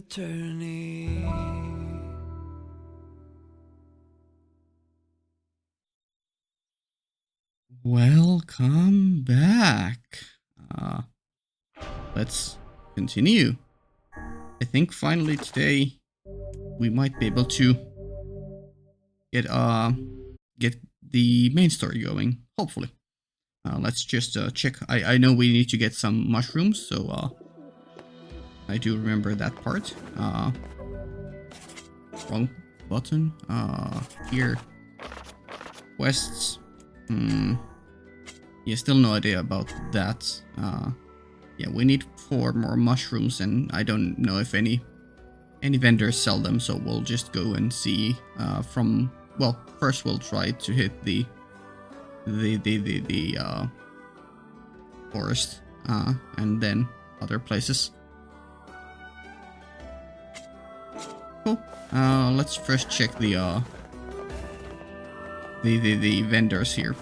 attorney. Welcome back. Let's continue. I think finally today we might be able to get the main story going. Hopefully. Let's just check. I know we need to get some mushrooms, so I do remember that part. Wrong button. Here. Quests. Yeah, still no idea about that. Yeah, we need 4 more mushrooms, and I don't know if any vendors sell them, so we'll just go and see from. Well, first we'll try to hit the forest, and then other places. Cool. Let's first check the vendors here.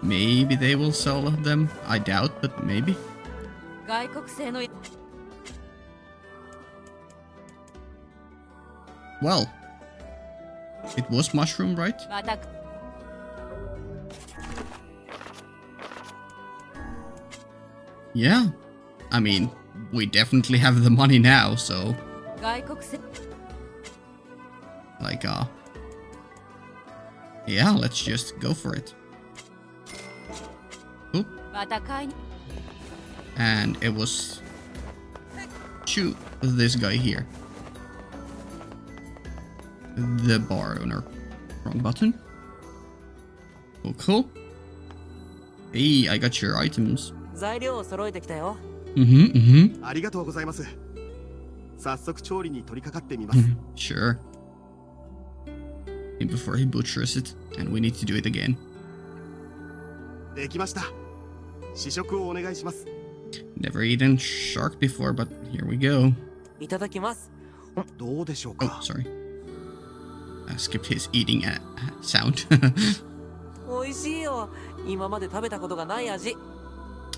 Maybe they will sell them. I doubt, but maybe. Well, it was mushroom, right? Yeah. I mean, we definitely have the money now, so... Like, yeah, let's just go for it. Oop. And it was... Shoot, this guy here. The bar owner. Wrong button. Oh, cool. Hey, I got your items. Sure. Before he butchers it, and we need to do it again. Never eaten shark before, but here we go. Oh, sorry. I skipped his eating sound.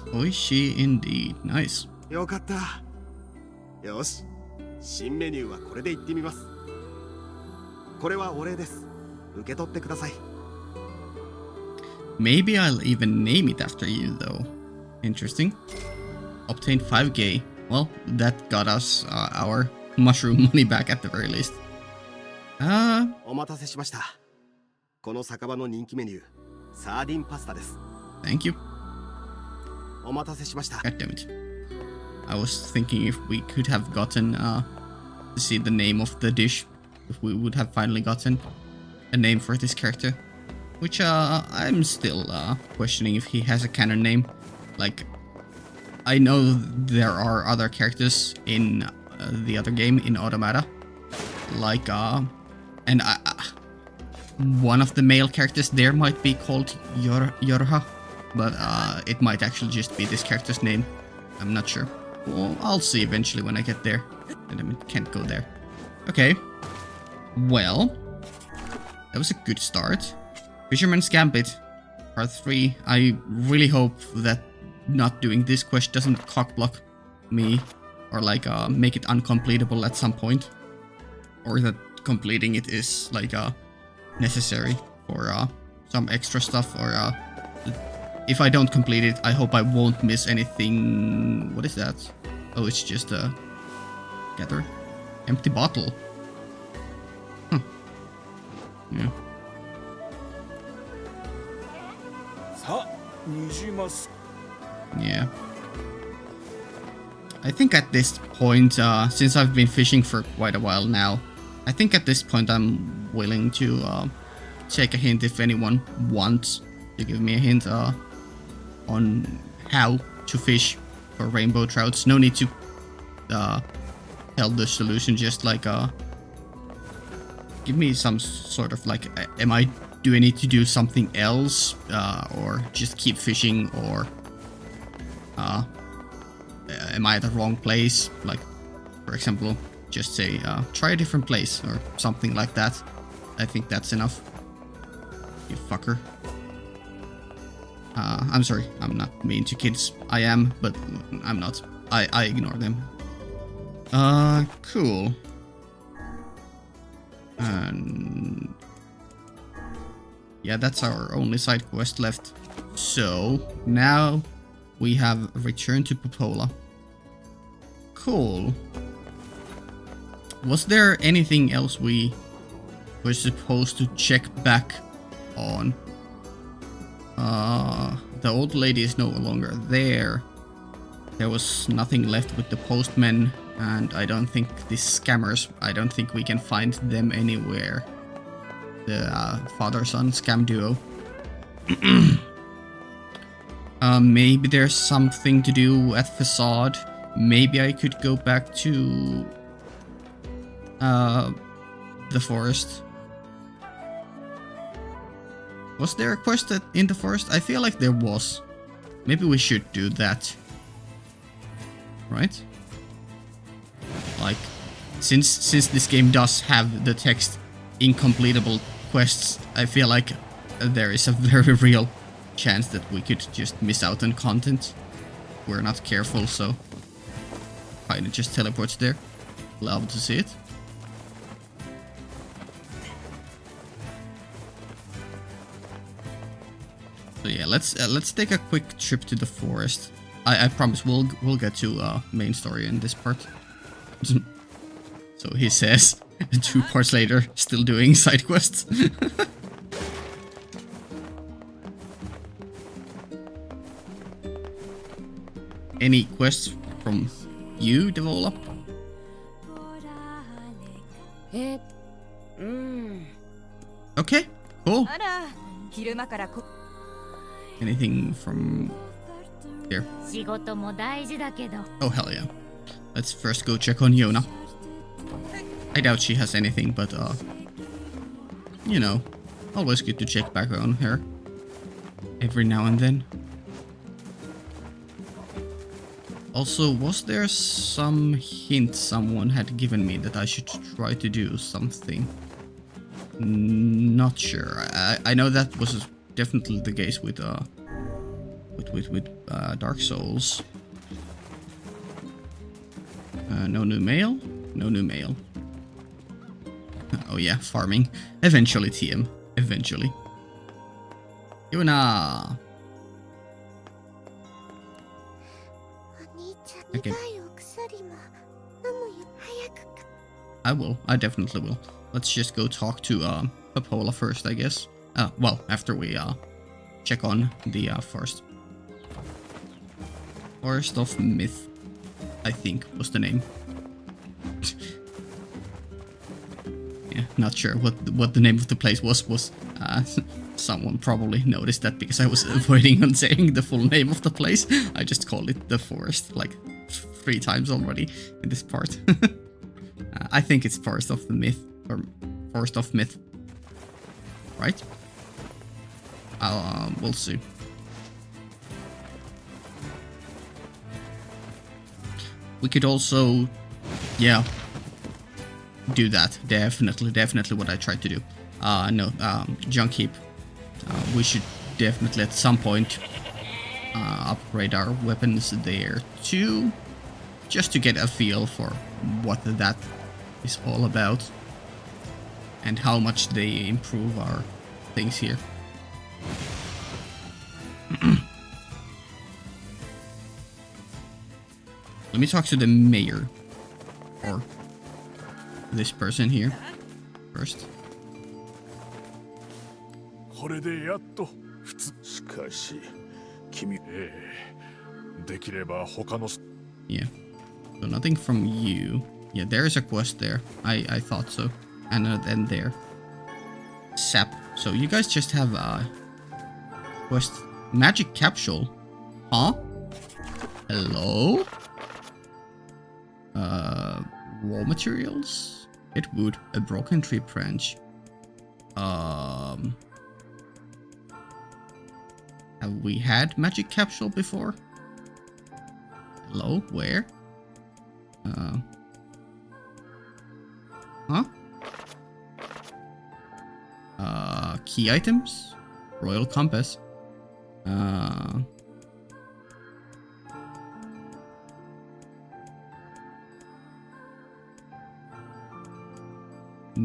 Oishi indeed. Nice. Maybe I'll even name it after you, though. Interesting. Obtained 5K. Well, that got us our mushroom money back at the very least. Thank you. God damn it. I was thinking if we could have gotten to see the name of the dish, if we would have finally gotten a name for this character. Which I'm still questioning if he has a canon name. Like, I know there are other characters in the other game, in Automata. Like, and one of the male characters there might be called yonah, but it might actually just be this character's name. I'm not sure. Well, I'll see eventually when I get there. And I can't go there. Okay. Well, that was a good start. Fisherman's Gambit, part 3. I really hope that not doing this quest doesn't cockblock me, or like make it uncompletable at some point, or that completing it is like necessary for some extra stuff, or if I don't complete it, I hope I won't miss anything. What is that? Oh, it's just a gather empty bottle. Huh. Yeah. Yeah. I think at this point, since I've been fishing for quite a while now, I think at this point I'm willing to take a hint if anyone wants to give me a hint on how to fish for rainbow trouts. No need to tell the solution, just like give me some sort of like, do I need to do something else, or just keep fishing, or am I at the wrong place? Like, for example, just say try a different place or something like that. I think that's enough. You fucker. I'm sorry, I'm not mean to kids. I am, but I'm not. I ignore them. Cool. And yeah, that's our only side quest left. So now we have returned to Popola. Cool. Was there anything else we were supposed to check back on? The old lady is no longer there. There was nothing left with the postmen, and I don't think these scammers, I don't think we can find them anywhere. The father-son scam duo. Maybe there's something to do at Facade. Maybe I could go back to the forest. Was there a quest in the forest? I feel like there was. Maybe we should do that. Right? Like, since this game does have the text incompletable quests, I feel like there is a very real chance that we could just miss out on content. We're not careful, so kinda just teleports there. Love to see it. So yeah, let's take a quick trip to the forest. I promise we'll get to main story in this part. So he says, 2 parts later, still doing side quests. Any quests from you, Devola? Okay, cool. Anything from here? Oh hell yeah. Let's first go check on Yonah. I doubt she has anything, but you know, always good to check back on her every now and then. Also, was there some hint someone had given me that I should try to do something? Not sure. I know that was definitely the case with Dark Souls. No new mail? No new mail. Oh yeah, farming. Eventually, TM. Eventually. Yonah! Okay. I will. I definitely will. Let's just go talk to Popola first, I guess. Well, after we check on the forest. Forest of Myth, I think was the name. Yeah, not sure what the name of the place was. Someone probably noticed that because I was avoiding on saying the full name of the place. I just called it the forest like 3 times already in this part. I think it's Forest of the Myth, or Forest of Myth, right? We'll see. We could also, yeah, do that. Definitely what I tried to do. No, junk heap. We should definitely at some point upgrade our weapons there too, just to get a feel for what that is all about and how much they improve our things here. Let me talk to the mayor, or this person here first. Yeah, so nothing from you. Yeah, there is a quest there. I thought so. And then there. Sap. So you guys just have a quest. Magic capsule. Huh? Hello? Raw materials? It would. A broken tree branch. Have we had magic capsule before? Hello? Where? Huh? Key items? Royal compass.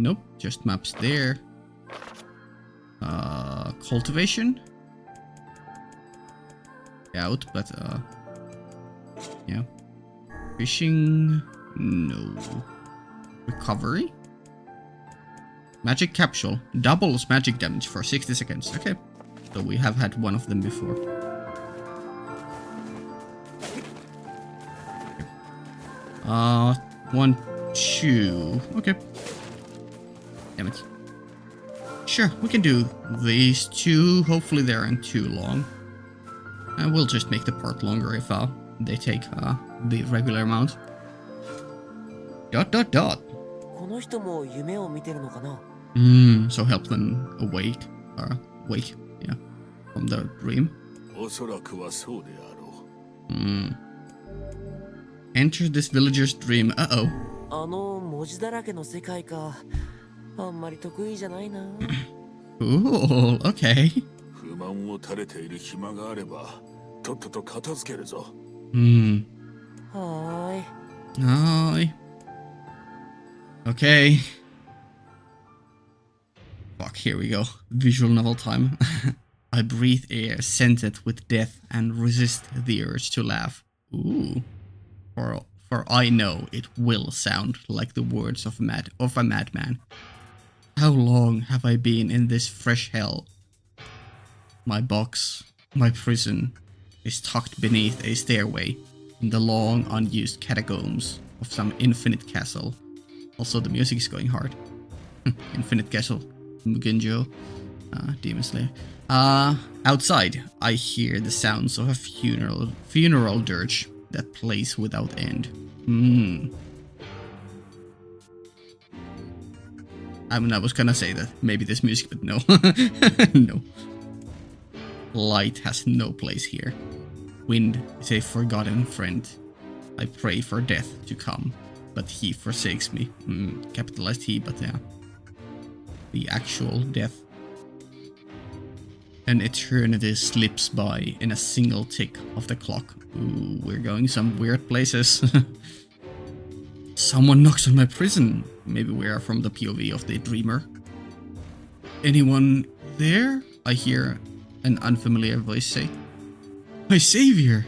Nope, just maps there. Cultivation? Out, but yeah. Fishing? No. Recovery? Magic capsule. Doubles magic damage for 60 seconds. Okay. So we have had one of them before. Okay. 1, 2. Okay. Damn it. Sure, we can do these two. Hopefully they aren't too long. And we'll just make the part longer if they take the regular amount. ... So help them awake. Wake, yeah. From the dream. Enter this villager's dream. Uh-oh. Cool, okay. Hi. Okay. Fuck, here we go. Visual novel time. I breathe air scented with death and resist the urge to laugh. Ooh. For I know it will sound like the words of a madman. How long have I been in this fresh hell? My box, my prison, is tucked beneath a stairway in the long unused catacombs of some infinite castle. Also, the music is going hard. Infinite castle, Mugenjo, Demon Slayer. Outside, I hear the sounds of a funeral dirge that plays without end. I mean, I was gonna say that maybe this music, but no. No. Light has no place here. Wind is a forgotten friend. I pray for death to come, but he forsakes me. Capitalized he, but yeah. The actual death. An eternity slips by in a single tick of the clock. Ooh, we're going some weird places. Someone knocks on my prison. Maybe we are from the POV of the dreamer. Anyone there? I hear an unfamiliar voice say. My savior!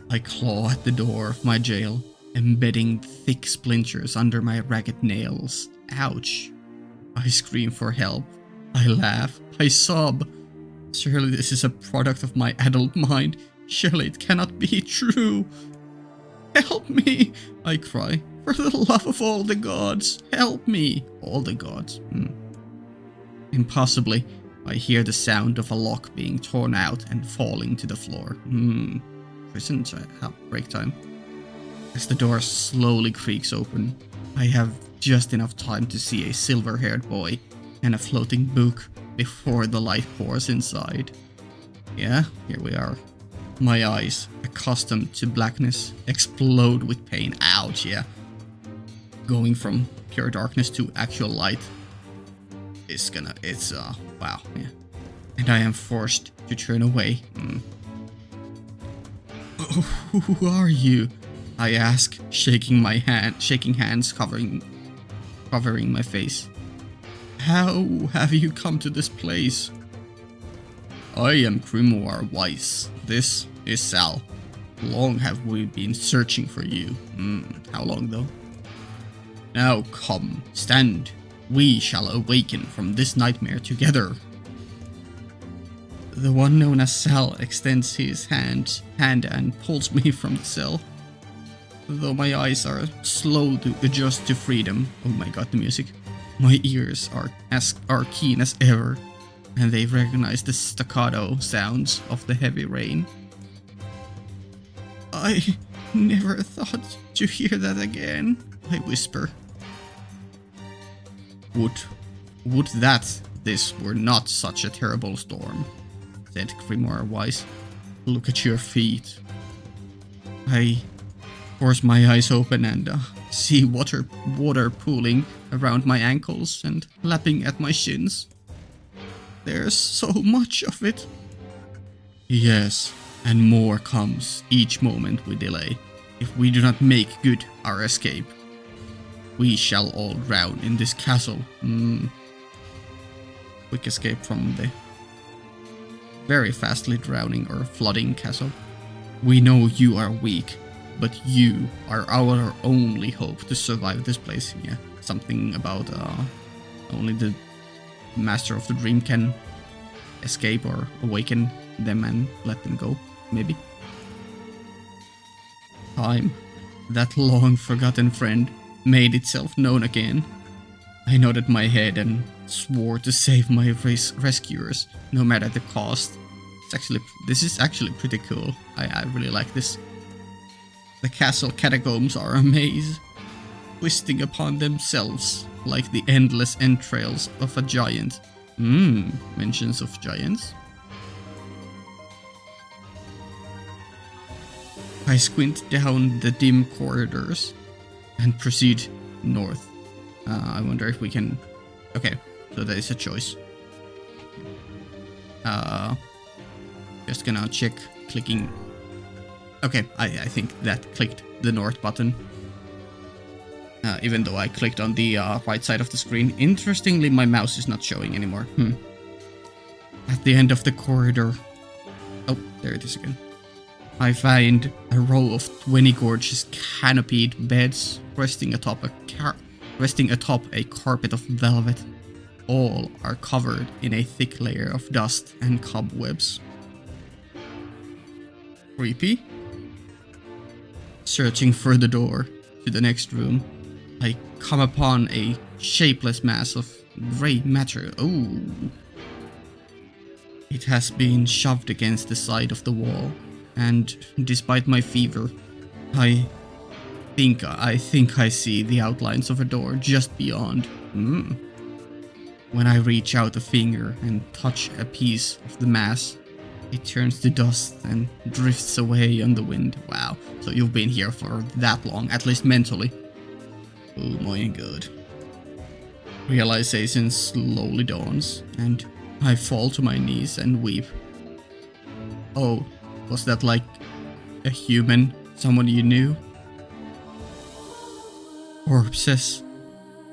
I claw at the door of my jail, embedding thick splinters under my ragged nails. Ouch. I scream for help. I laugh. I sob. Surely this is a product of my adult mind. Surely it cannot be true. Help me, I cry. For the love of all the gods, help me. All the gods. Impossibly, I hear the sound of a lock being torn out and falling to the floor. Prison break time. As the door slowly creaks open, I have just enough time to see a silver-haired boy and a floating book before the light pours inside. Yeah, here we are. My eyes, accustomed to blackness, explode with pain. Ouch, yeah. Going from pure darkness to actual light wow, yeah. And I am forced to turn away. Oh, who are you? I ask, shaking hands, covering my face. How have you come to this place? I am Grimoire Weiss. This is Sal. Long have we been searching for you. How long though? Now come, stand. We shall awaken from this nightmare together. The one known as Sal extends his hand and pulls me from the cell. Though my eyes are slow to adjust to freedom. Oh my god, the music. My ears are keen as ever, and they recognize the staccato sounds of the heavy rain. I never thought to hear that again, I whisper. Would that this were not such a terrible storm, said Grimoire Weiss. Look at your feet. I force my eyes open and see water pooling around my ankles and lapping at my shins. There's so much of it. Yes, and more comes each moment we delay, if we do not make good our escape. We shall all drown in this castle. Quick escape from the very fastly drowning or flooding castle. We know you are weak, but you are our only hope to survive this place. Yeah, something about only the master of the dream can escape or awaken them and let them go, maybe. Time, that long forgotten friend, made itself known again. I nodded my head and swore to save my rescuers, no matter the cost. This is actually pretty cool. I really like this. The castle catacombs are a maze, twisting upon themselves like the endless entrails of a giant. Mentions of giants. I squint down the dim corridors and proceed north. I wonder if we can... Okay, so there is a choice. Just gonna check clicking... Okay, I think that clicked the north button. Even though I clicked on the right side of the screen. Interestingly, my mouse is not showing anymore. At the end of the corridor... Oh, there it is again. I find a row of 20 gorgeous canopied beds resting atop a carpet of velvet. All are covered in a thick layer of dust and cobwebs. Creepy? Searching for the door to the next room, I come upon a shapeless mass of grey matter. Oh! It has been shoved against the side of the wall, and despite my fever, I think I see the outlines of a door just beyond. When I reach out a finger and touch a piece of the mass, it turns to dust and drifts away on the wind. Wow, so you've been here for that long, at least mentally. Oh my god. Realization slowly dawns, and I fall to my knees and weep. Oh, was that like a human? Someone you knew? Corpses.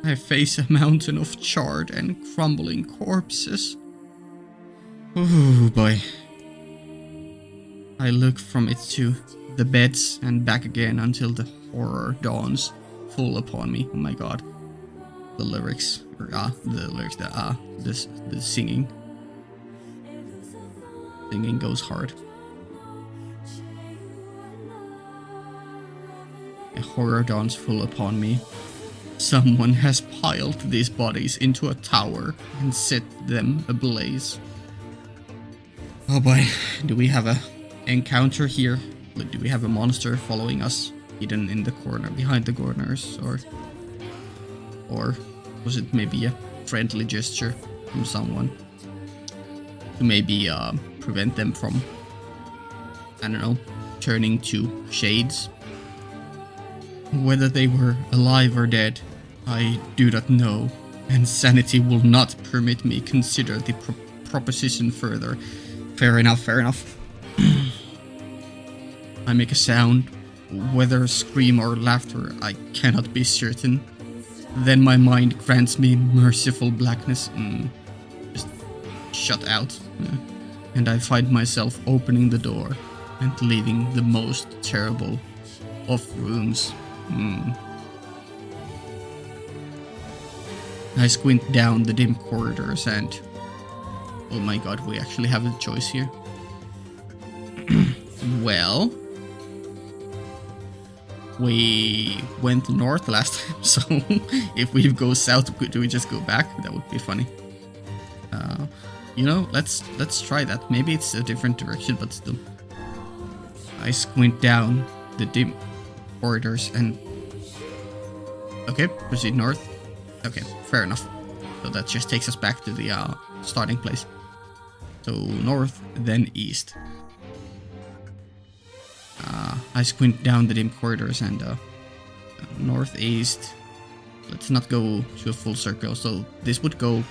I face a mountain of charred and crumbling corpses. Oh boy. I look from it to the beds and back again until the horror dawns full upon me. Oh my god. The lyrics, the singing. Singing goes hard. A horror dawns full upon me. Someone has piled these bodies into a tower and set them ablaze. Oh boy, do we have a encounter here? Do we have a monster following us, hidden in the corner, behind the corners, or was it maybe a friendly gesture from someone to maybe prevent them from, I don't know, turning to shades? Whether they were alive or dead, I do not know, and sanity will not permit me consider the proposition further. Fair enough, fair enough. I make a sound, whether scream or laughter, I cannot be certain. Then my mind grants me merciful blackness. Just shut out. And I find myself opening the door and leaving the most terrible of rooms. I squint down the dim corridors and... Oh my god, we actually have a choice here. Well... We went north last time, so if we go south, do we just go back? That would be funny. You know, let's try that. Maybe it's a different direction, but still. I squint down the dim corridors and... Okay, proceed north. Okay, fair enough. So that just takes us back to the starting place. So north, then east. I squint down the dim corridors and northeast. Let's not go to a full circle. So this would go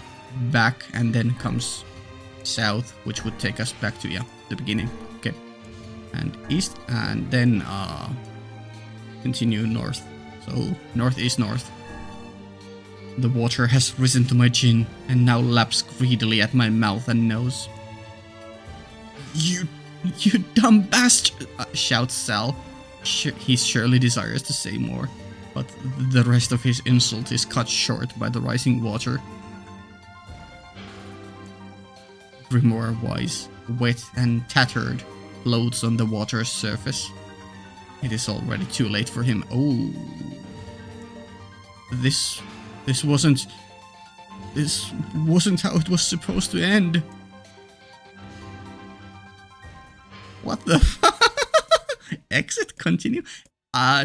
back and then comes south, which would take us back to the beginning. Okay, and east, and then continue north. So northeast, north. The water has risen to my chin and now laps greedily at my mouth and nose. You dumb bastard! Shouts Sal. He surely desires to say more, but the rest of his insult is cut short by the rising water. Grimoire-wise, wet and tattered, floats on the water's surface. It is already too late for him. Oh. This wasn't how it was supposed to end. What the fuck? Exit? Continue?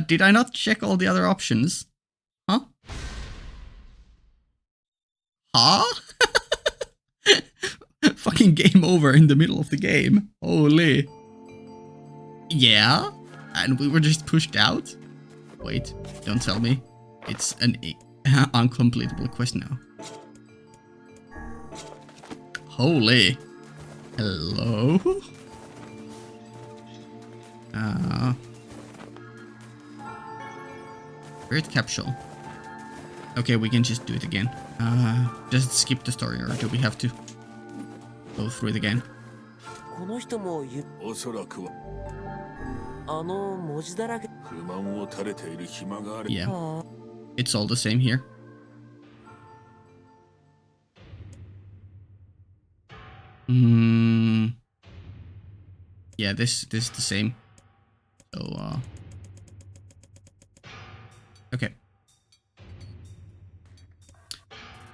Did I not check all the other options? Huh? Huh? Fucking game over in the middle of the game. Holy. Yeah? And we were just pushed out? Wait, don't tell me. It's an uncompletable quest now. Holy. Hello? Spirit capsule. Okay, we can just do it again. Just skip the story, or do we have to go through it again? Yeah, it's all the same here. Yeah, this is the same. So, okay.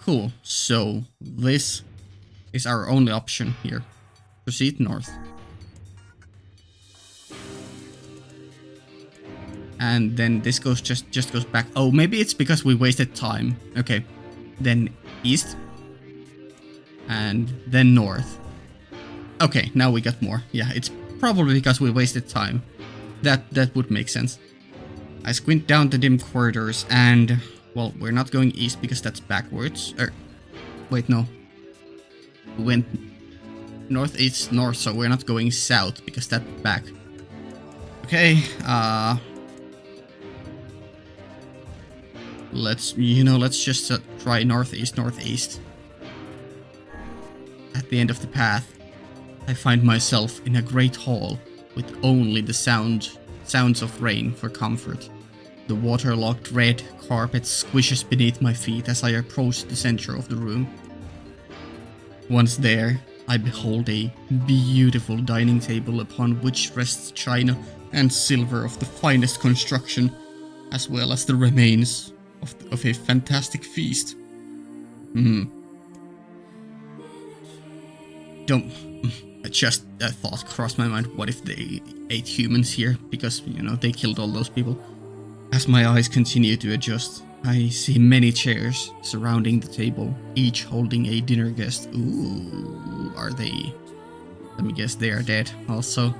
Cool. So, this is our only option here. Proceed north. And then this goes just goes back. Oh, maybe it's because we wasted time. Okay. Then east. And then north. Okay, now we got more. Yeah, it's probably because we wasted time. That would make sense. I squint down the dim corridors and, well, we're not going east because that's backwards. Wait, no. We went northeast north, so we're not going south because that's back. Okay, let's just try northeast. At the end of the path, I find myself in a great hall with only the sounds of rain for comfort. The waterlogged red carpet squishes beneath my feet as I approach the center of the room. Once there, I behold a beautiful dining table upon which rests china and silver of the finest construction, as well as the remains of a fantastic feast. Just a thought crossed my mind. What if they ate humans here? Because, they killed all those people. As my eyes continue to adjust, I see many chairs surrounding the table, each holding a dinner guest. Ooh, are they? Let me guess, they are dead also.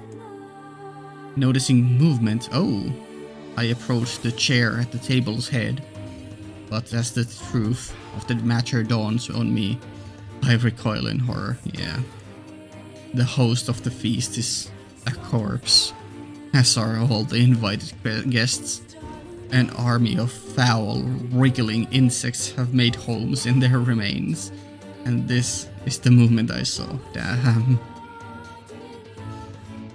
Noticing movement, I approach the chair at the table's head. But as the truth of the matter dawns on me, I recoil in horror. Yeah. The host of the feast is a corpse, as are all the invited guests. An army of foul, wriggling insects have made homes in their remains. And this is the movement I saw. Damn.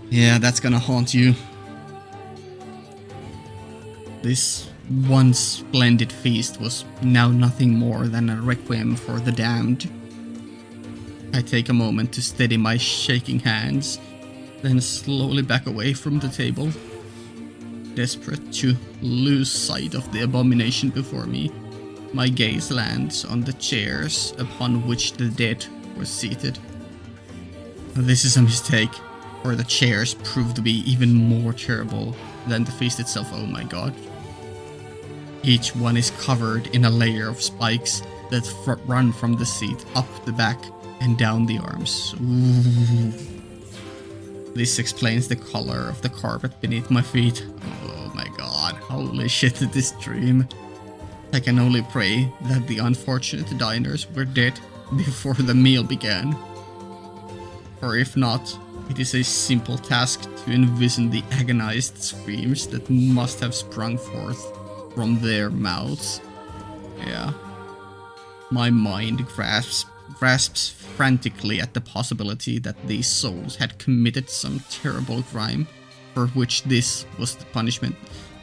Yeah, that's gonna haunt you. This once splendid feast was now nothing more than a requiem for the damned. I take a moment to steady my shaking hands, then slowly back away from the table. Desperate to lose sight of the abomination before me, my gaze lands on the chairs upon which the dead were seated. This is a mistake, for the chairs prove to be even more terrible than the feast itself. Oh my god. Each one is covered in a layer of spikes that run from the seat up the back and down the arms. Ooh. This explains the color of the carpet beneath my feet. Oh my god, holy shit, this dream. I can only pray that the unfortunate diners were dead before the meal began. Or if not, it is a simple task to envision the agonized screams that must have sprung forth from their mouths. Yeah. My mind grasps frantically at the possibility that these souls had committed some terrible crime for which this was the punishment.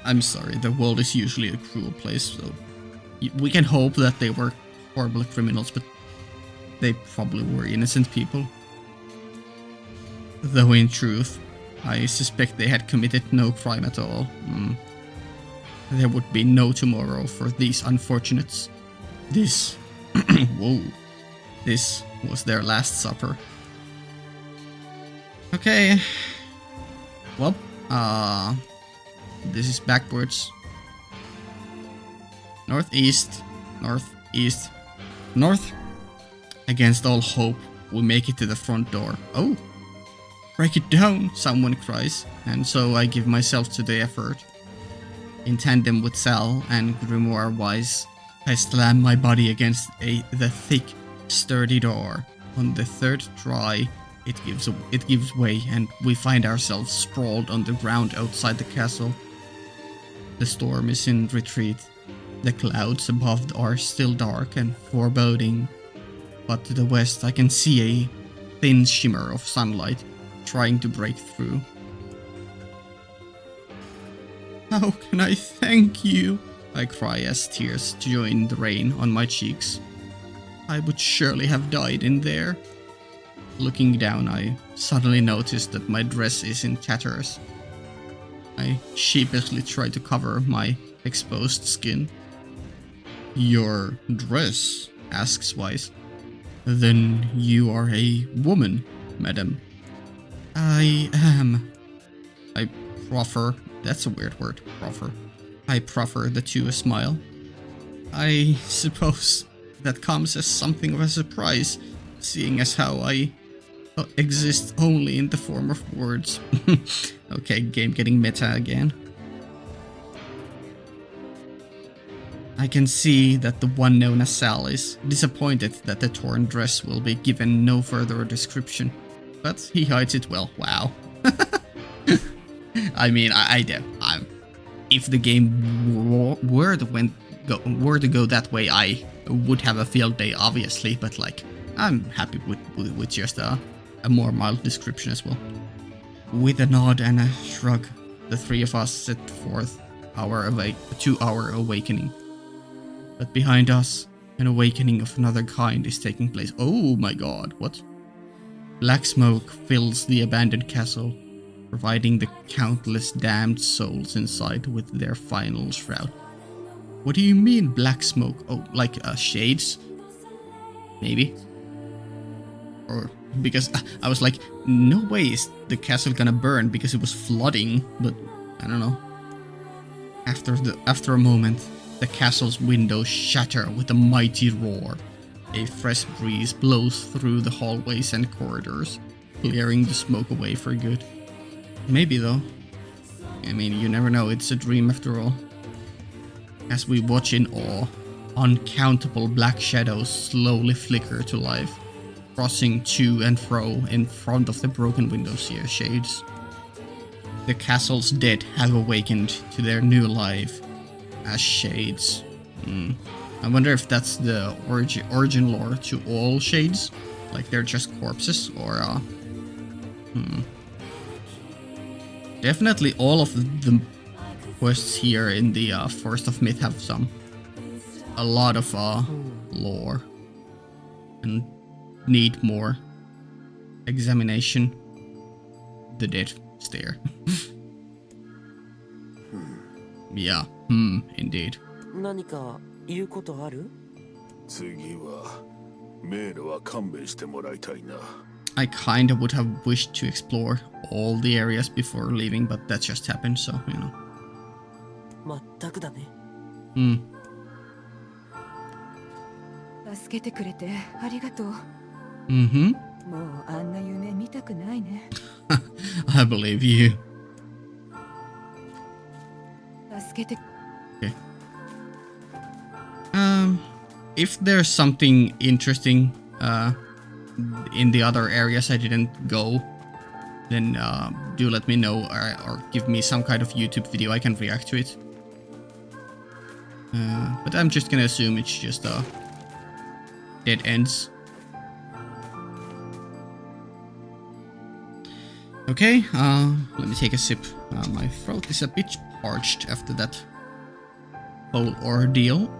I'm sorry, the world is usually a cruel place, so we can hope that they were horrible criminals, but they probably were innocent people. Though in truth, I suspect they had committed no crime at all. There would be no tomorrow for these unfortunates. This... whoa. This was their last supper. Okay. Well, this is backwards. Northeast, northeast, north. Against all hope, we make it to the front door. Oh! Break it down, someone cries, and so I give myself to the effort. In tandem with Sal and Grimoire-wise, I slam my body against the thick, sturdy door. On the third try, it gives way, and we find ourselves sprawled on the ground outside the castle. The storm is in retreat. The clouds above are still dark and foreboding, but to the west I can see a thin shimmer of sunlight trying to break through. How can I thank you? I cry as tears join the rain on my cheeks. I would surely have died in there. Looking down, I suddenly notice that my dress is in tatters. I sheepishly try to cover my exposed skin. Your dress? Asks Wise. Then you are a woman, madam. I am. I proffer. That's a weird word, proffer. I proffer the two a smile. I suppose that comes as something of a surprise, seeing as how I exist only in the form of words. Okay, game getting meta again. I can see that the one known as Sal is disappointed that the torn dress will be given no further description, but he hides it well. Wow. I mean, if the game were to go that way, I would have a field day, obviously, but like, I'm happy with just a more mild description as well. With a nod and a shrug, the three of us set forth to our awakening. But behind us, an awakening of another kind is taking place. Oh my god, what? Black smoke fills the abandoned castle, providing the countless damned souls inside with their final shroud. What do you mean, black smoke? Oh, like shades? Maybe? Or because I was like, no way is the castle gonna burn because it was flooding, but I don't know. After a moment, the castle's windows shatter with a mighty roar. A fresh breeze blows through the hallways and corridors, clearing the smoke away for good. Maybe though. I mean, you never know, it's a dream after all. As we watch in awe, uncountable black shadows slowly flicker to life, crossing to and fro in front of the broken windows here, shades. The castle's dead have awakened to their new life as shades. I wonder if that's the origin lore to all shades, like they're just corpses, or Definitely all of the quests here in the Forest of Myth have a lot of lore and need more examination. The dead stare. Yeah, indeed. 何か言うことある? 次は迷路は勘弁してもらいたいな。 I kinda would have wished to explore all the areas before leaving, but that just happened, so, you know. まったくだね。助けてくれてありがとう。もうあんな夢見たくないね。I believe you. 助けて。 Okay. If there's something interesting in the other areas I didn't go, then do let me know, or give me some kind of YouTube video I can react to it. But I'm just gonna assume it's just dead ends. Okay, let me take a sip. My throat is a bit parched after that whole ordeal.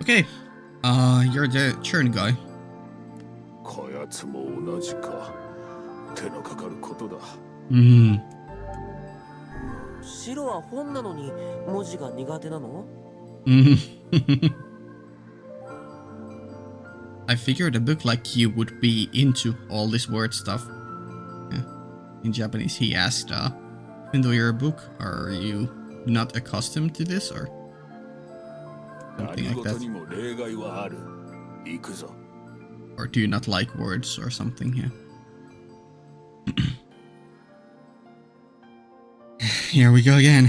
Okay, you're the churn guy. こやつも同じか。手のかかることだ。白は本なのに文字が苦手なの？I figured a book like you would be into all this word stuff. Yeah. In Japanese, he asked, even though you're a book, are you not accustomed to this, or something like that? Or do you not like words or something? Yeah. Here we go again.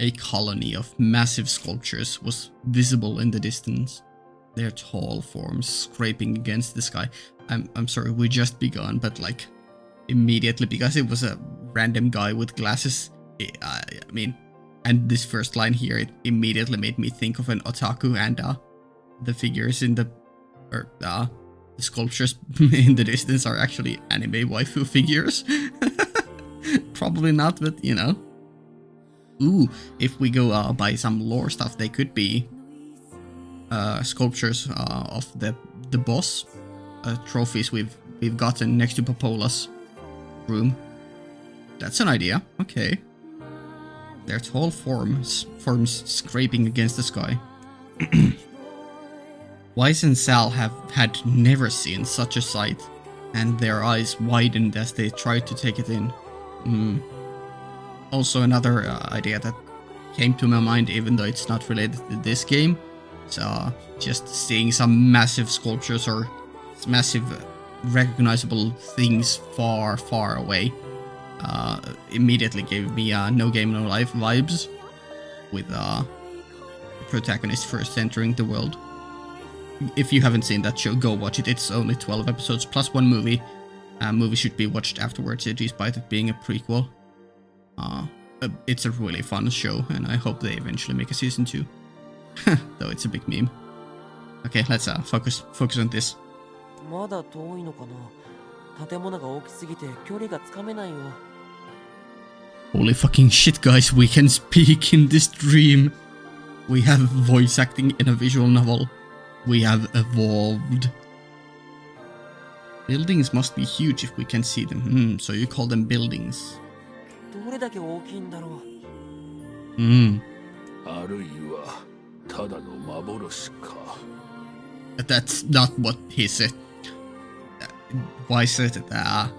A colony of massive sculptures was visible in the distance, their tall forms scraping against the sky. I'm sorry, we just begun, but like immediately, because it was a random guy with glasses, I mean, and this first line here, it immediately made me think of an otaku, and the figures in the sculptures in the distance are actually anime waifu figures. Probably not, but you know. Ooh, if we go by some lore stuff, they could be sculptures of the boss trophies we've gotten next to Popola's room. That's an idea. Okay. Their tall forms scraping against the sky. Weiss and Sal had never seen such a sight, and their eyes widened as they tried to take it in. Also, another idea that came to my mind, even though it's not related to this game, is just seeing some massive sculptures or massive recognizable things far, far away. Immediately gave me No Game No Life vibes, with the protagonist first entering the world. If you haven't seen that show, go watch it. It's only 12 episodes plus one movie. Movie should be watched afterwards, despite it being a prequel. It's a really fun show, and I hope they eventually make a season 2. Though it's a big meme. Okay, let's focus on this. まだ遠いのかな。建物が大きすぎて距離がつかめないよ。 Holy fucking shit, guys, we can speak in this dream. We have voice acting in a visual novel. We have evolved. Buildings must be huge if we can see them. So you call them buildings. どれだけ大きいんだろう。あるいはただの幻か。 That's not what he said. Why said it?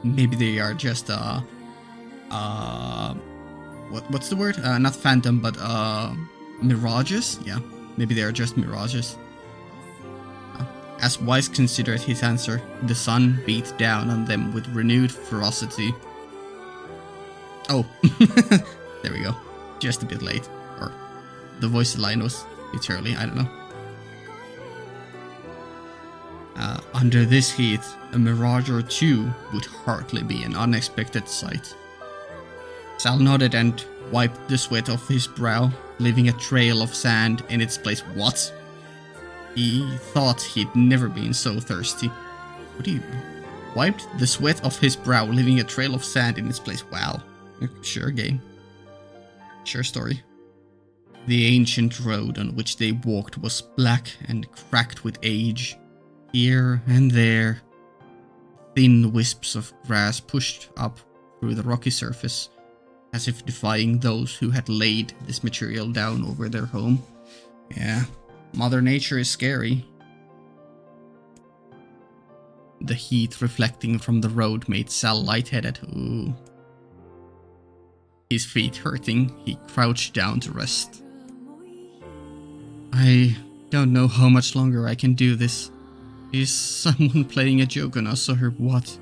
Maybe they are just what's the word? Not phantom, but mirages. Yeah, maybe they are just mirages. As Weiss considered his answer, the sun beat down on them with renewed ferocity. Oh, there we go. Just a bit late, or the voice line was a bit early. I don't know. Under this heat, a mirage or two would hardly be an unexpected sight. Sal nodded and wiped the sweat off his brow, leaving a trail of sand in its place. What? He thought he'd never been so thirsty. What do you... Wiped the sweat off his brow, leaving a trail of sand in its place. Wow. Sure game. Sure story. The ancient road on which they walked was black and cracked with age. Here and there, thin wisps of grass pushed up through the rocky surface, as if defying those who had laid this material down over their home. Yeah, Mother Nature is scary. The heat reflecting from the road made Sal lightheaded. Ooh. His feet hurting, he crouched down to rest. I don't know how much longer I can do this. Is someone playing a joke on us or what?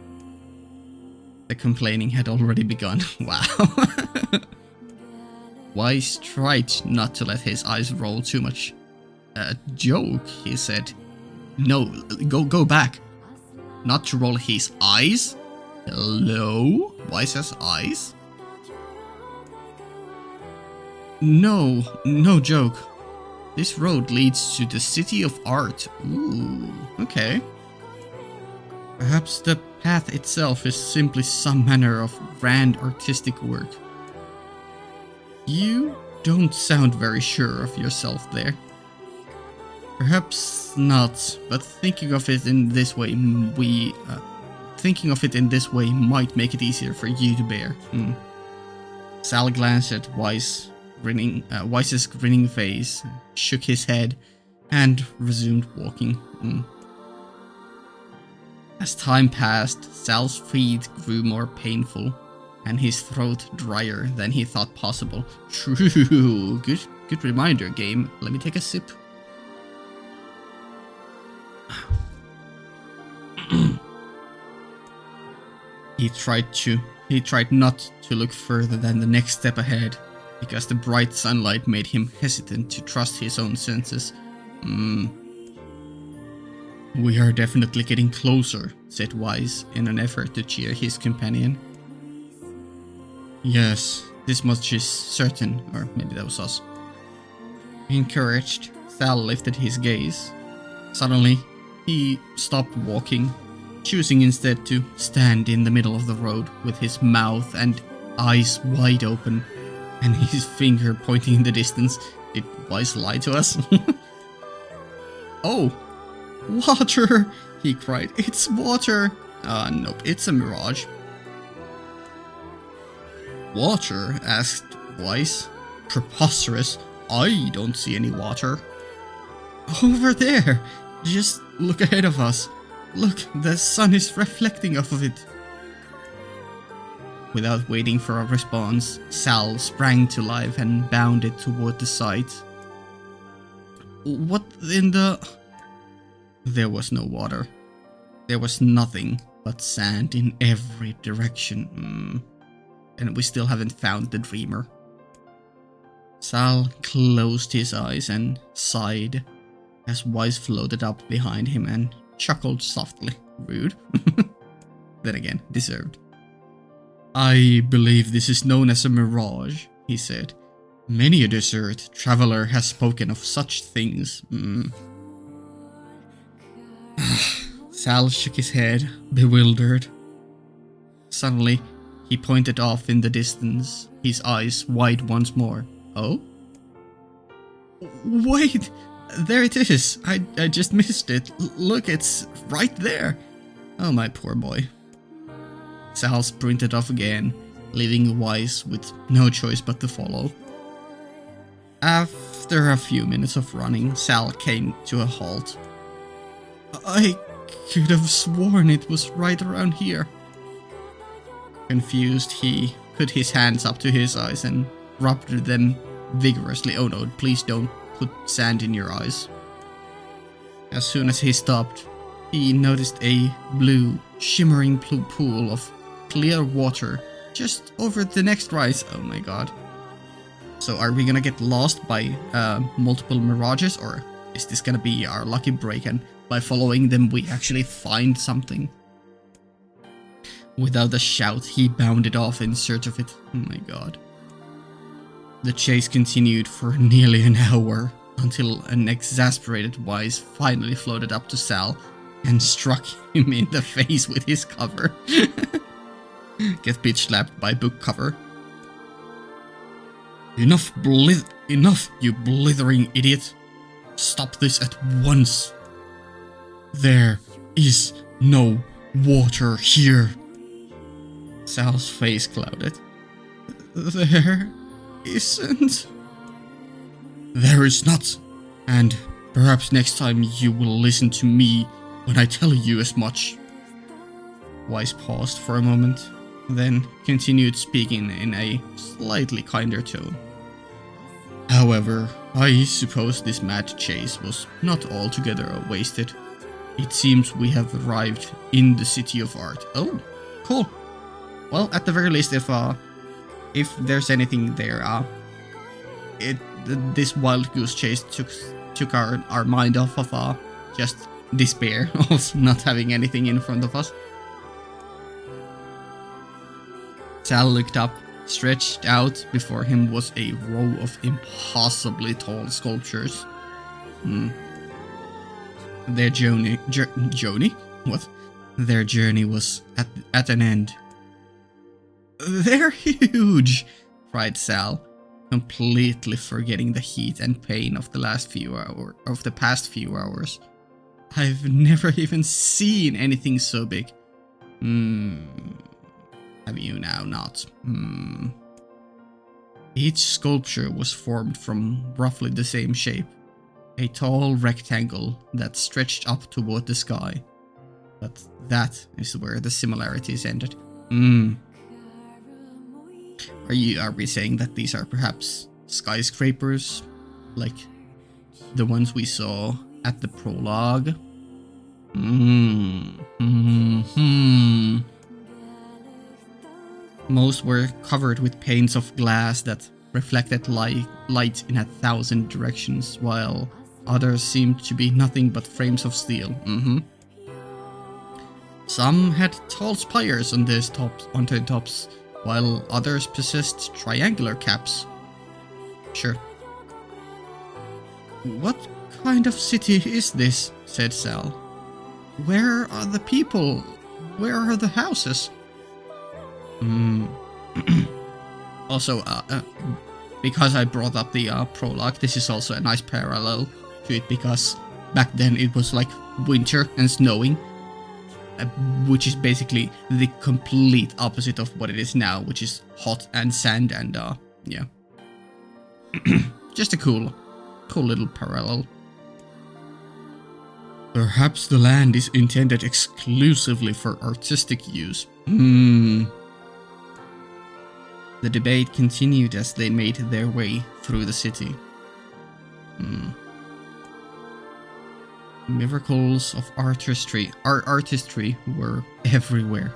The complaining had already begun. Wow. Weiss tried not to let his eyes roll too much. A joke, he said. No, go back. Not to roll his eyes? Hello? Weiss has eyes? No joke. This road leads to the City of Art. Ooh, okay. Perhaps the path itself is simply some manner of grand artistic work. You don't sound very sure of yourself there. Perhaps not, but thinking of it in this way might make it easier for you to bear. Sal glanced at Wise's grinning face, shook his head, and resumed walking. As time passed, Sal's feet grew more painful, and his throat drier than he thought possible. True. Good reminder, game. Let me take a sip. He tried not to look further than the next step ahead, because the bright sunlight made him hesitant to trust his own senses. We are definitely getting closer, said Wise in an effort to cheer his companion. Yes, this much is certain, or maybe that was us. Encouraged, Sal lifted his gaze. Suddenly, he stopped walking, choosing instead to stand in the middle of the road with his mouth and eyes wide open, and his finger pointing in the distance. Did Wise lie to us? Oh! Water! He cried. It's water! Nope, it's a mirage. Water? Asked Wise. Preposterous. I don't see any water. Over there! Just look ahead of us. Look, the sun is reflecting off of it. Without waiting for a response, Sal sprang to life and bounded toward the sight. What in the... There was no water. There was nothing but sand in every direction. And we still haven't found the dreamer. Sal closed his eyes and sighed as Wise floated up behind him and chuckled softly. Rude. Then again, deserved. I believe this is known as a mirage, he said. Many a desert traveler has spoken of such things. Sal shook his head, bewildered. Suddenly, he pointed off in the distance, his eyes wide once more. Oh? Wait! There it is! I just missed it. Look, it's right there! Oh, my poor boy. Sal sprinted off again, leaving Wise with no choice but to follow. After a few minutes of running, Sal came to a halt. I could have sworn it was right around here. Confused, he put his hands up to his eyes and rubbed them vigorously. Oh no, please don't put sand in your eyes. As soon as he stopped, he noticed a blue, shimmering pool of clear water just over the next rise. Oh my god. So are we gonna get lost by multiple mirages, or is this gonna be our lucky break and by following them we actually find something? Without a shout, he bounded off in search of it. Oh my god. The chase continued for nearly an hour until an exasperated Wise finally floated up to Sal and struck him in the face with his cover. Get bitch slapped by book cover. Enough, you blithering idiot. Stop this at once. There is no water here. Sal's face clouded. There isn't. There is not. And perhaps next time you will listen to me when I tell you as much. Wise paused for a moment, then continued speaking in a slightly kinder tone. However, I suppose this mad chase was not altogether wasted. It seems we have arrived in the City of Art. Oh, cool. Well, at the very least, if there's anything there, this wild goose chase took our mind off of just despair of not having anything in front of us. Sal looked up Stretched out before him was a row of impossibly tall sculptures. Their journey? What? Their journey was at an end. They're huge, cried Sal, completely forgetting the heat and pain of the past few hours. I've never even seen anything so big. Have you now not? Each sculpture was formed from roughly the same shape. A tall rectangle that stretched up toward the sky. But that is where the similarities ended. Are we saying that these are perhaps skyscrapers? Like the ones we saw at the prologue? Most were covered with panes of glass that reflected light in 1,000 directions, while others seemed to be nothing but frames of steel. Some had tall spires on their tops, while others possessed triangular caps. Sure. What kind of city is this? Said Sal. Where are the people? Where are the houses? Also, because I brought up the prologue, this is also a nice parallel to it, because back then it was like winter and snowing, which is basically the complete opposite of what it is now, which is hot and sand and yeah. Just a cool little parallel. Perhaps the land is intended exclusively for artistic use. The debate continued as they made their way through the city. Miracles of artistry were everywhere.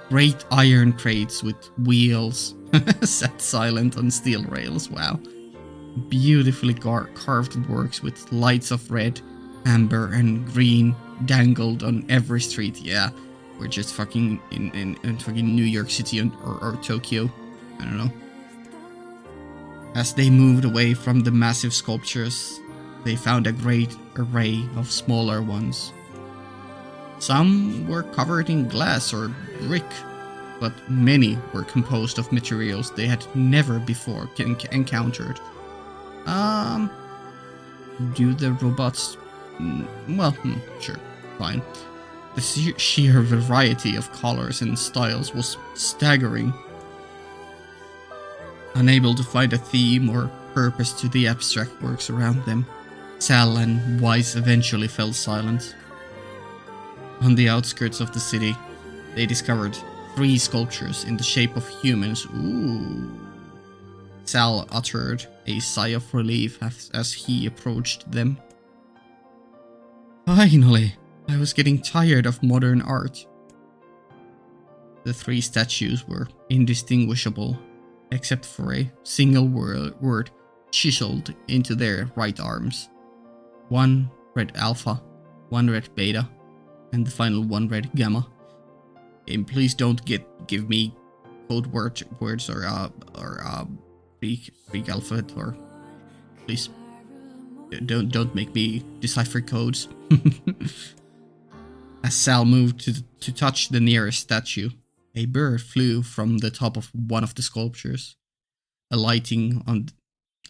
Great iron crates with wheels sat silent on steel rails. Wow. Beautifully carved works with lights of red, amber, and green dangled on every street. Yeah, we're just fucking in fucking New York City or Tokyo. I don't know. As they moved away from the massive sculptures, they found a great array of smaller ones. Some were covered in glass or brick, but many were composed of materials they had never before encountered. Do the robots... well, sure, fine. The sheer variety of colors and styles was staggering. Unable to find a theme or purpose to the abstract works around them, Sal and Weiss eventually fell silent. On the outskirts of the city, they discovered 3 sculptures in the shape of humans. Ooh. Sal uttered a sigh of relief as he approached them. Finally, I was getting tired of modern art. The 3 statues were indistinguishable, except for a single word chiseled into their right arms. One read Alpha, one read Beta, and the final one read Gamma. And please don't give me code words or Greek alphabet, or please don't make me decipher codes. As Sal moved to touch the nearest statue, a bird flew from the top of one of the sculptures, alighting on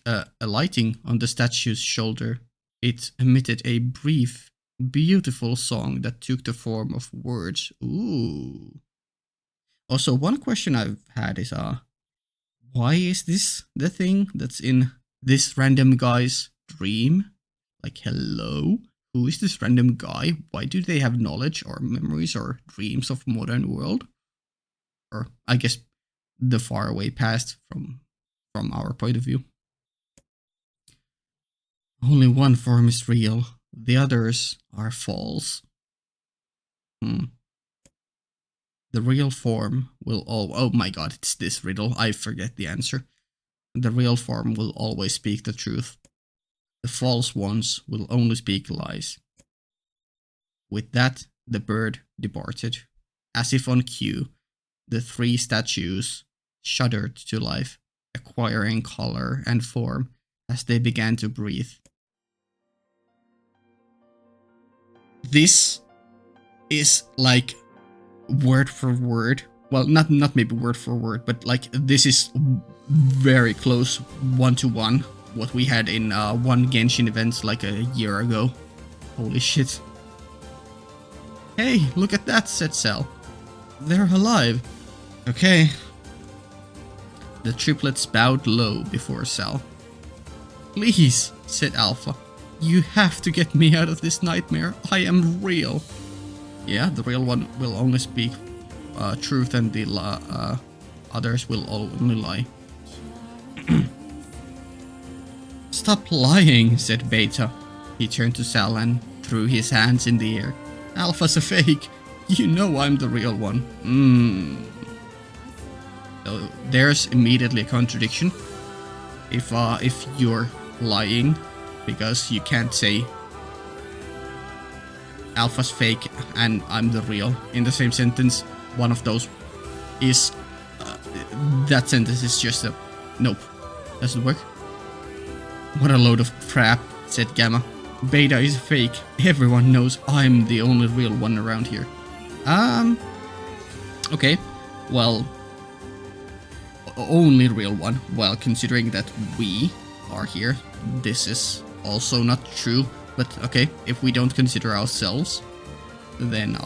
the statue's shoulder. It emitted a brief, beautiful song that took the form of words. Ooh. Also, one question I've had is why is this the thing that's in this random guy's dream? Like, hello? Who is this random guy? Why do they have knowledge or memories or dreams of modern world? Or, I guess, the faraway past from our point of view. Only one form is real. The others are false. The real form will oh my god, it's this riddle. I forget the answer. The real form will always speak the truth. The false ones will only speak lies. With that, the bird departed. As if on cue, the 3 statues shuddered to life, acquiring color and form as they began to breathe. This is like word for word. Well, not maybe word for word, but like this is very close one-to-one what we had in one Genshin event like a year ago. Holy shit. Hey, look at that, said Cell. They're alive. Okay. The triplets bowed low before Cell. Please, said Alpha. You have to get me out of this nightmare. I am real. Yeah, the real one will only speak truth and the others will only lie. Stop lying, said Beta. He turned to Cell and threw his hands in the air. Alpha's a fake. You know I'm the real one. So there's immediately a contradiction. If you're lying, because you can't say Alpha's fake and I'm the real in the same sentence. One of those is that sentence is just a nope. Doesn't work. What a load of crap, said Gamma. Beta is fake. Everyone knows I'm the only real one around here. Okay. Well, only real one. Well, considering that we are here, this is also not true. But okay, if we don't consider ourselves, then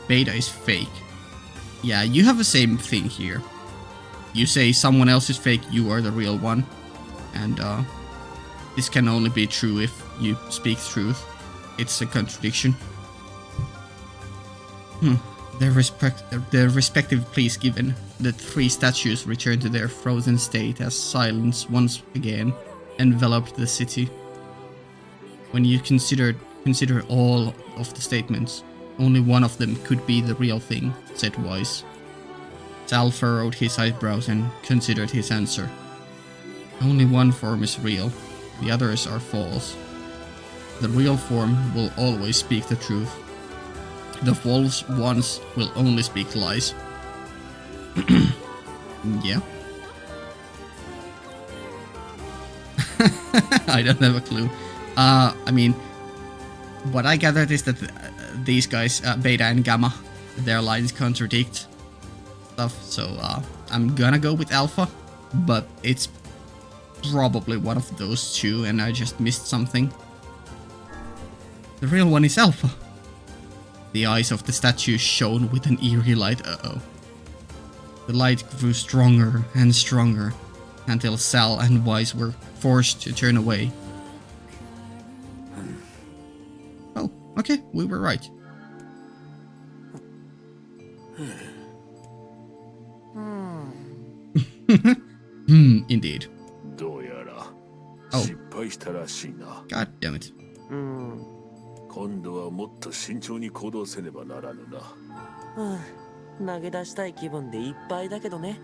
Beta is fake. Yeah, you have the same thing here. You say someone else is fake, you are the real one. And this can only be true if you speak truth. It's a contradiction. Their respective pleas given, the three statues returned to their frozen state as silence once again enveloped the city. When you consider all of the statements, only one of them could be the real thing, said Wise. Sal furrowed his eyebrows and considered his answer. Only one form is real, the others are false. The real form will always speak the truth. The false ones will only speak lies. Yeah. I don't have a clue. I mean, what I gathered is that these guys, Beta and Gamma, their lines contradict stuff, so I'm gonna go with Alpha, but it's probably one of those two and I just missed something. The real one is Alpha. The eyes of the statue shone with an eerie light. Uh-oh. The light grew stronger and stronger until Sal and Wise were forced to turn away. Oh, okay, we were right. Indeed. Oh. God damn it. 今度はもっと慎重に行動せねばならぬな。投げ出したい気分でいっぱいだけどね。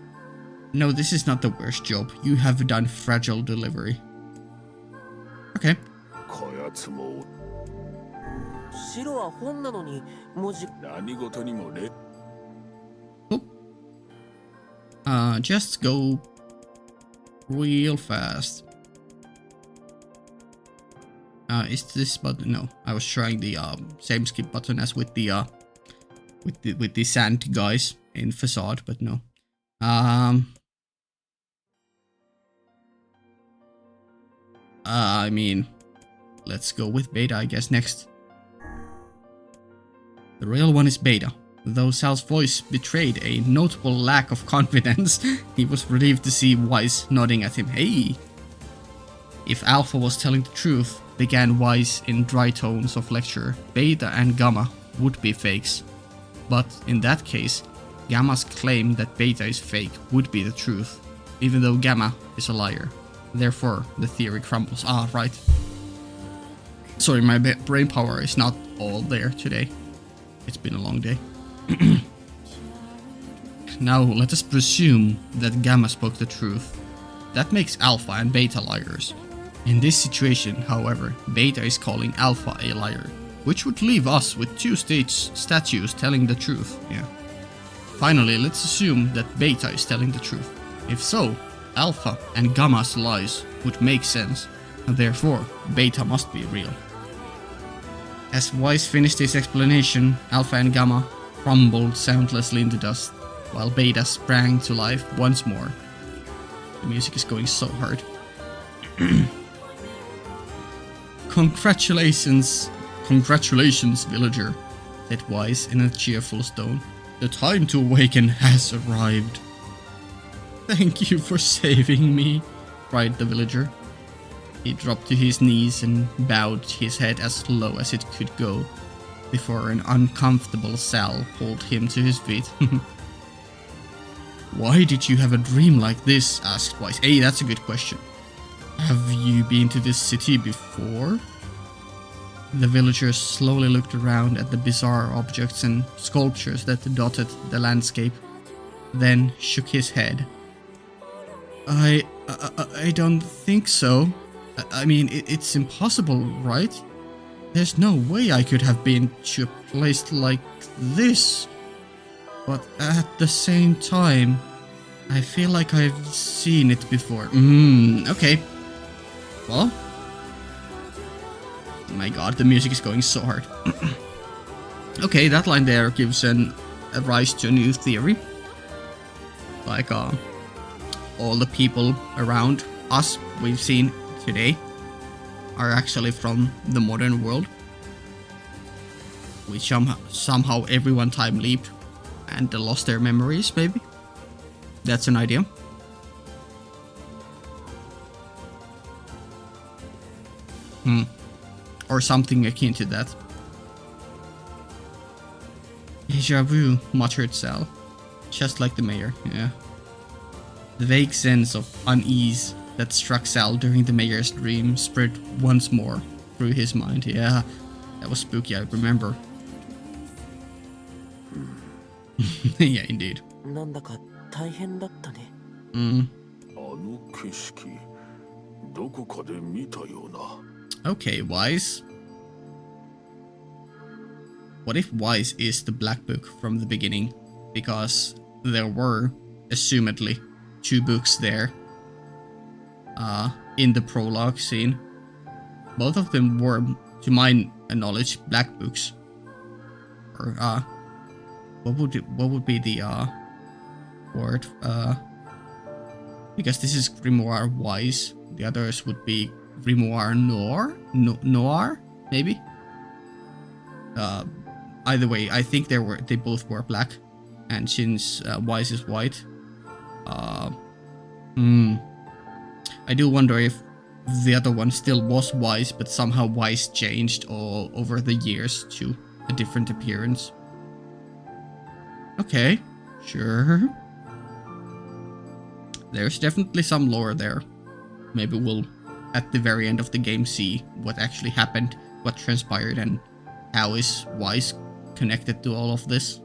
No, this is not the worst job. You have done fragile delivery. Okay. こやつも白は本なのに文字何事にもね。Just go real fast. Is this button? No, I was trying the same skip button as with the with the sand guys in Facade, but no. I mean, let's go with Beta, I guess, next. The real one is Beta. Though Sal's voice betrayed a notable lack of confidence, he was relieved to see Wise nodding at him. Hey! If Alpha was telling the truth, began Wise in dry tones of lecture, Beta and Gamma would be fakes. But in that case, Gamma's claim that Beta is fake would be the truth, even though Gamma is a liar. Therefore, the theory crumbles. Ah, right. Sorry, my brain power is not all there today. It's been a long day. Now, let us presume that Gamma spoke the truth. That makes Alpha and Beta liars. In this situation, however, Beta is calling Alpha a liar, which would leave us with two statues telling the truth. Yeah. Finally, let's assume that Beta is telling the truth. If so, Alpha and Gamma's lies would make sense, and therefore Beta must be real. As Wise finished his explanation, Alpha and Gamma crumbled soundlessly into dust, while Beta sprang to life once more. The music is going so hard. Congratulations, villager, said Wise in a cheerful tone. The time to awaken has arrived. Thank you for saving me, cried the villager. He dropped to his knees and bowed his head as low as it could go, before an uncomfortable Sal pulled him to his feet. Why did you have a dream like this? Asked Wise. Hey, that's a good question. Have you been to this city before? The villager slowly looked around at the bizarre objects and sculptures that dotted the landscape, then shook his head. I don't think so. I mean, it's impossible, right? There's no way I could have been to a place like this. But at the same time, I feel like I've seen it before. Okay. Well. Oh my god, the music is going so hard. Okay, that line there gives a rise to a new theory. Like, all the people around us we've seen today are actually from the modern world. Which somehow everyone time leaped and lost their memories, maybe? That's an idea. Or something akin to that. Deja vu, muttered Sal. Just like the mayor, yeah. The vague sense of unease that struck Sal during the mayor's dream spread once more through his mind. Yeah, that was spooky, I remember. Yeah, indeed. Okay, Wise. What if Wise is the Black Book from the beginning? Because there were, assumedly, 2 books there. In the prologue scene. Both of them were, to my knowledge, Black Books. Or, what would be the, word? Because this is Grimoire Wise. The others would be Grimoire Noir? Maybe? Either way, I think they both were black. And since Wise is white, I do wonder if the other one still was Wise, but somehow Wise changed over the years to a different appearance. Okay, sure. There's definitely some lore there. Maybe we'll, at the very end of the game, see what actually happened, what transpired, and how is Wise connected to all of this.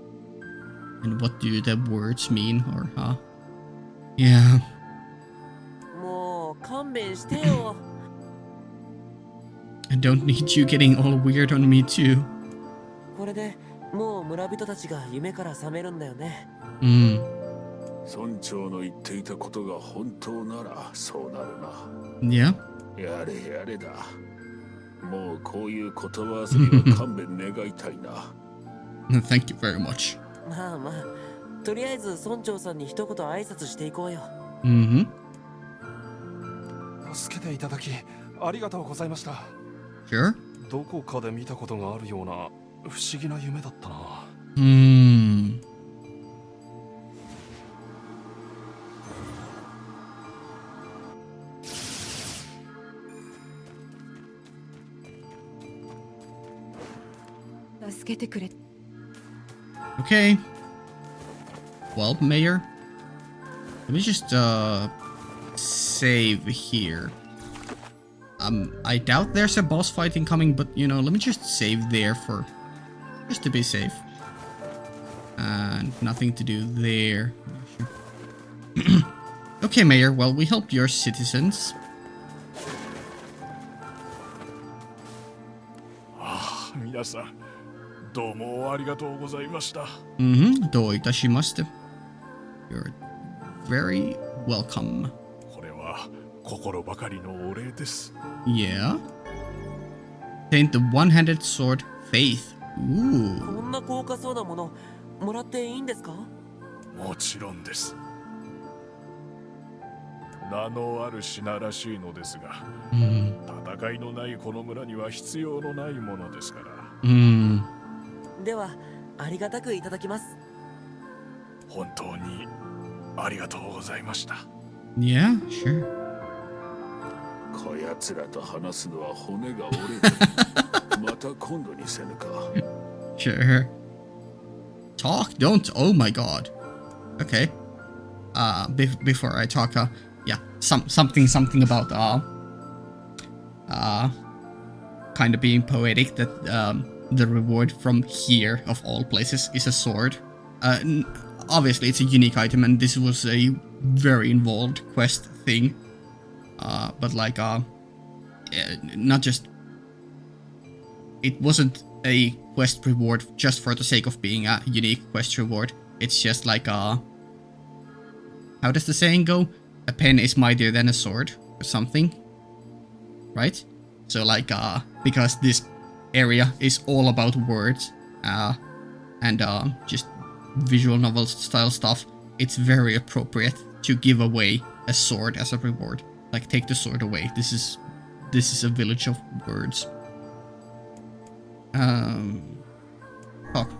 And what do the words mean, or yeah. I don't need you getting all weird on me too. Yeah. Thank you very much. Sure. Okay. Well, Mayor, let me just save here. I doubt there's a boss fight incoming, but you know, let me just save there for just to be safe. And nothing to do there. Okay, Mayor, well, we help your citizens. どうもありがとうございました。どういたしまして。You're very welcome. これは心ばかりのお礼です。Yeah. Paint the one-handed sword Faith. こんな高価そうなものもらっていいんですか？もちろんです。名のある品らしいのですが、戦いのないこの村には必要のないものですから。ではありがたくいただきます。本当にありがとうございました。Yeah, sure. こやつらと話すのは骨が折れる。また今度にせぬか。Sure. Talk, don't. Oh my god. Okay. Before I talk, yeah, something about kind of being poetic that the reward from here of all places is a sword. Obviously it's a unique item and this was a very involved quest thing. But like not just, it wasn't a quest reward just for the sake of being a unique quest reward. It's just like how does the saying go? A pen is mightier than a sword or something, right? So like because this area is all about words and just visual novel style stuff, it's very appropriate to give away a sword as a reward. Like, take the sword away. This is a village of words. Fuck.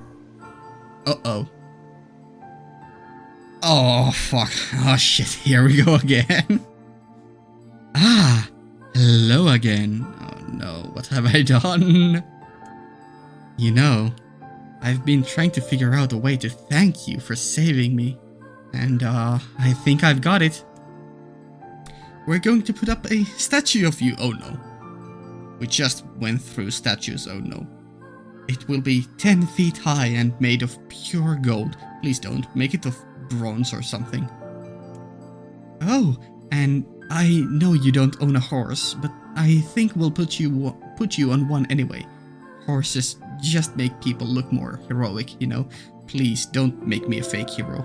Uh-oh. Oh, fuck. Oh, shit. Here we go again. Hello again. Oh, no. What have I done? You know, I've been trying to figure out a way to thank you for saving me. And, I think I've got it. We're going to put up a statue of you. Oh, no. We just went through statues. Oh, no. It will be 10 feet high and made of pure gold. Please don't. Make it of bronze or something. Oh, and I know you don't own a horse, but I think we'll put you on one anyway. Horses just make people look more heroic, you know. Please don't make me a fake hero.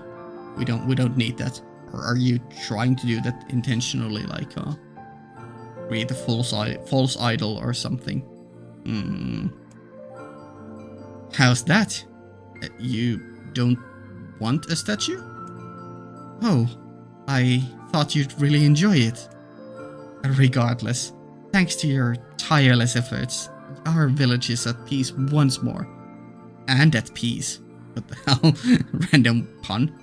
We don't need that. Or are you trying to do that intentionally, like create a false idol or something? How's that? You don't want a statue? Oh, I thought you'd really enjoy it. Regardless, thanks to your tireless efforts, our village is at peace once more. And at peace. What the hell? Random pun.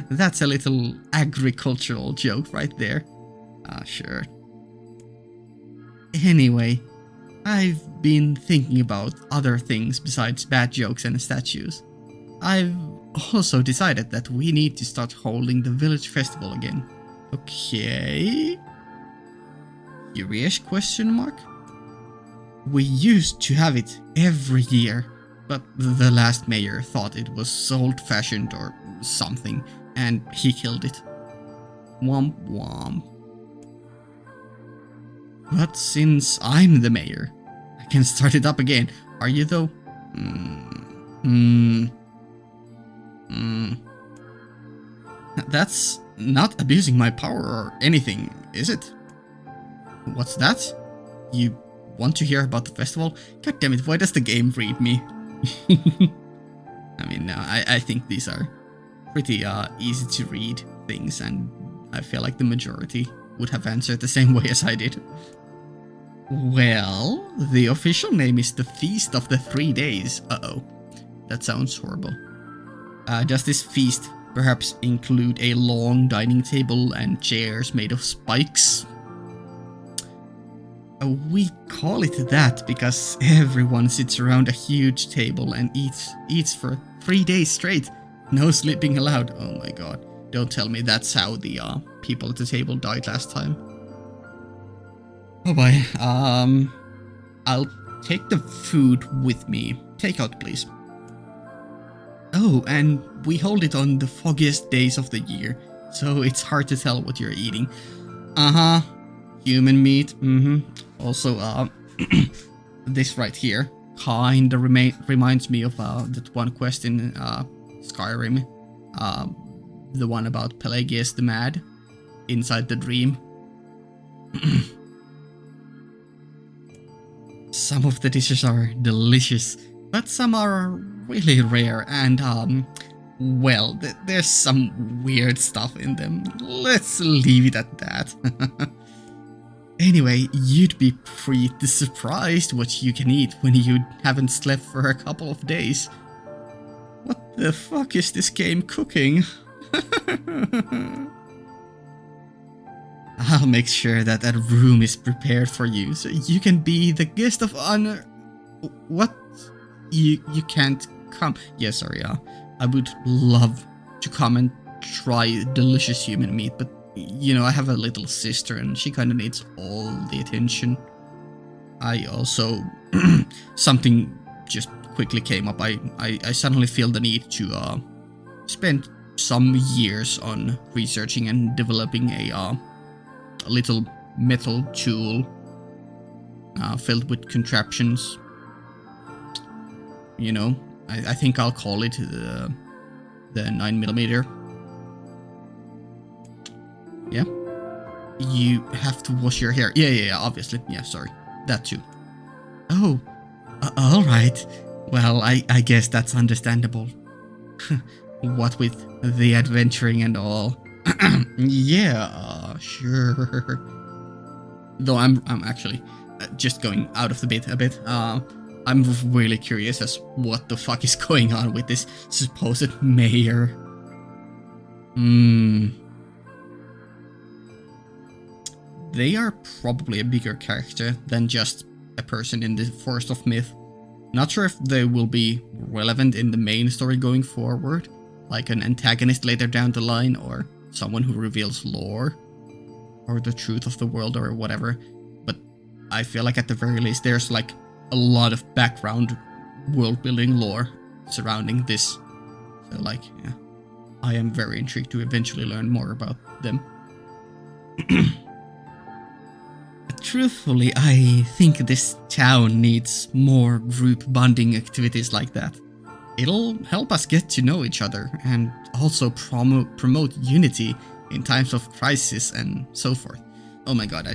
That's a little agricultural joke right there. Sure. Anyway, I've been thinking about other things besides bad jokes and statues. I've also decided that we need to start holding the village festival again. Okay? Curious question mark? We used to have it every year, but the last mayor thought it was old-fashioned or something, and he killed it. Womp womp. But since I'm the mayor, I can start it up again. Are you though? That's not abusing my power or anything, is it? What's that? You want to hear about the festival? God damn it, why does the game read me? I mean, I think these are pretty easy to read things, and I feel like the majority would have answered the same way as I did. Well, the official name is the Feast of the 3 Days. Uh-oh. That sounds horrible. Does this feast perhaps include a long dining table and chairs made of spikes? We call it that because everyone sits around a huge table and eats for 3 days straight. No sleeping allowed. Oh my god. Don't tell me that's how the people at the table died last time. Oh boy. I'll take the food with me. Takeout, please. Oh, and we hold it on the foggiest days of the year, so it's hard to tell what you're eating. Human meat. Also, this right here. kinda reminds me of that one quest in Skyrim. The one about Pelagius the Mad inside the dream. Some of the dishes are delicious, but some are really rare and well, there's some weird stuff in them. Let's leave it at that. Anyway, you'd be pretty surprised what you can eat when you haven't slept for a couple of days. What the fuck is this game cooking? I'll make sure that that room is prepared for you, so you can be the guest of honor. What? You can't come? Yeah, sorry, I would love to come and try delicious human meat, but you know, I have a little sister and she kinda needs all the attention. I also... something just quickly came up. I suddenly feel the need to spend some years on researching and developing a little metal tool filled with contraptions. You know, I think I'll call it the 9mm. Yeah. You have to wash your hair. Yeah, obviously. Yeah, sorry. That too. Oh, alright. Well, I guess that's understandable. What with the adventuring and all. Yeah, sure. Though I'm actually just going out of the bit a bit. I'm really curious as what the fuck is going on with this supposed mayor. They are probably a bigger character than just a person in the Forest of Myth. Not sure if they will be relevant in the main story going forward, like an antagonist later down the line, or someone who reveals lore, or the truth of the world, or whatever. But I feel like at the very least there's like a lot of background world-building lore surrounding this. So like, yeah, I am very intrigued to eventually learn more about them. Truthfully, I think this town needs more group bonding activities like that. It'll help us get to know each other and also promote unity in times of crisis and so forth. Oh my god,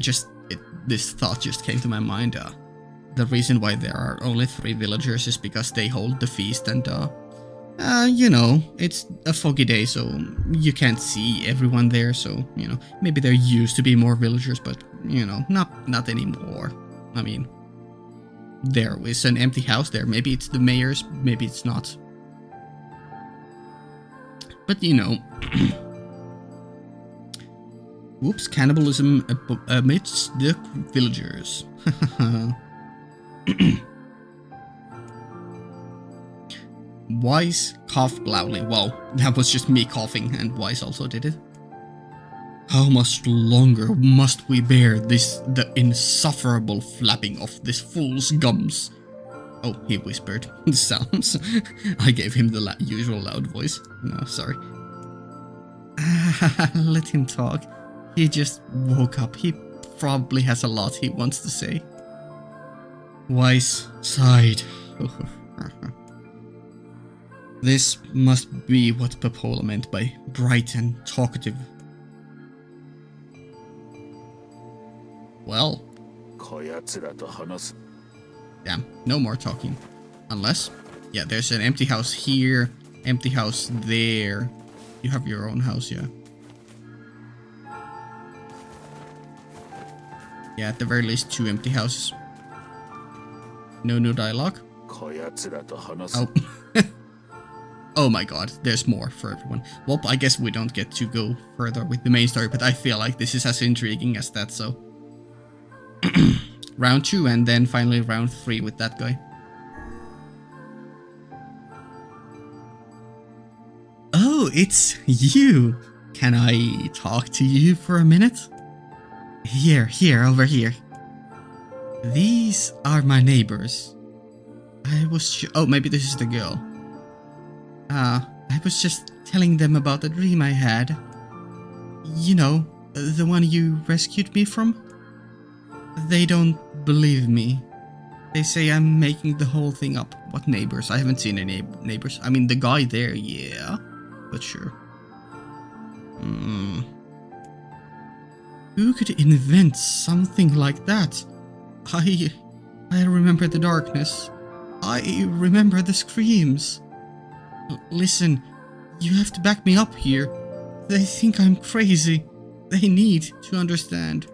this thought just came to my mind. The reason why there are only 3 villagers is because they hold the feast and you know, it's a foggy day, so you can't see everyone there, so, you know, maybe there used to be more villagers, but, you know, not anymore. I mean, there is an empty house there. Maybe it's the mayor's, maybe it's not. But, you know... Whoops, cannibalism amidst the villagers. Wise coughed loudly. Wow, that was just me coughing, and Wise also did it. How much longer must we bear the insufferable flapping of this fool's gums? Oh, he whispered. Sounds. I gave him the usual loud voice. No, sorry. Let him talk. He just woke up. He probably has a lot he wants to say. Wise sighed. This must be what Popola meant by bright and talkative. Well. Damn, no more talking. Unless, yeah, there's an empty house here, empty house there. You have your own house, yeah. Yeah, at the very least 2 empty houses. No new dialogue. Oh. Oh my god, there's more for everyone. Well, I guess we don't get to go further with the main story, but I feel like this is as intriguing as that, so... Round 2 and then finally round 3 with that guy. Oh, it's you! Can I talk to you for a minute? Here, over here. These are my neighbors. I was oh, maybe this is the girl. I was just telling them about the dream I had. You know, the one you rescued me from? They don't believe me. They say I'm making the whole thing up. What neighbors? I haven't seen any neighbors. I mean, the guy there, yeah. But sure. Who could invent something like that? I remember the darkness. I remember the screams. Listen, you have to back me up here. They think I'm crazy. They need to understand.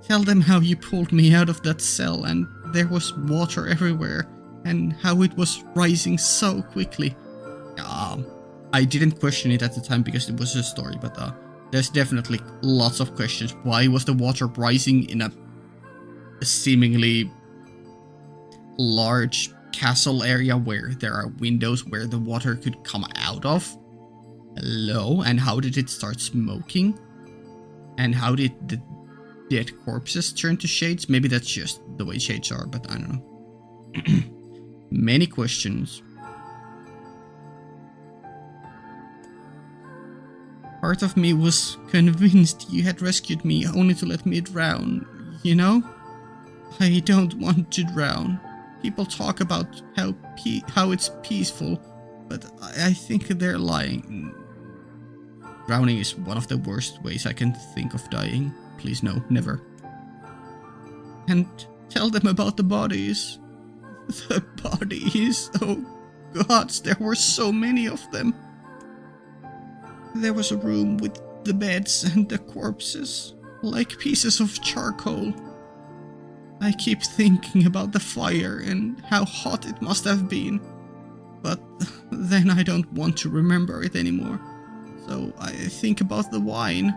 Tell them how you pulled me out of that cell and there was water everywhere and how it was rising so quickly. I didn't question it at the time because it was a story, but there's definitely lots of questions. Why was the water rising in a seemingly large castle area where there are windows where the water could come out of? Hello? And how did it start smoking? And how did the dead corpses turn to shades? Maybe that's just the way shades are, but I don't know. Many questions. Part of me was convinced you had rescued me only to let me drown, you know? I don't want to drown. People talk about how it's peaceful, but I think they're lying. Drowning is one of the worst ways I can think of dying. Please no, never. And tell them about the bodies. The bodies, oh gods, there were so many of them. There was a room with the beds and the corpses, like pieces of charcoal. I keep thinking about the fire and how hot it must have been, but then I don't want to remember it anymore. So I think about the wine.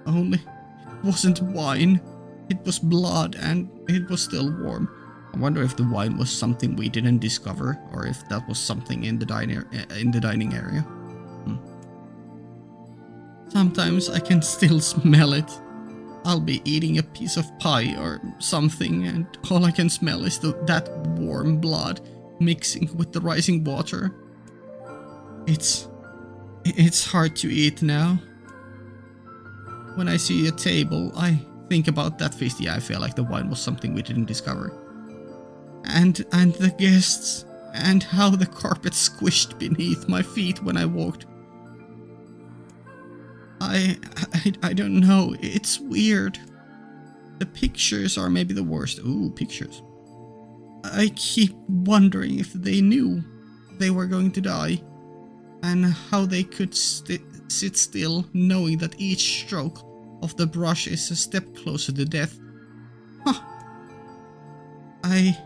Only it wasn't wine, it was blood and it was still warm. I wonder if the wine was something we didn't discover or if that was something in the dining area. Sometimes I can still smell it. I'll be eating a piece of pie or something and all I can smell is that warm blood mixing with the rising water. It's hard to eat now. When I see a table, I think about that feast. Yeah, I feel like the wine was something we didn't discover. And the guests, and how the carpet squished beneath my feet when I walked. I don't know, it's weird. The pictures are maybe the worst. Ooh, pictures. I keep wondering if they knew they were going to die. And how they could sit still knowing that each stroke of the brush is a step closer to death. Huh. I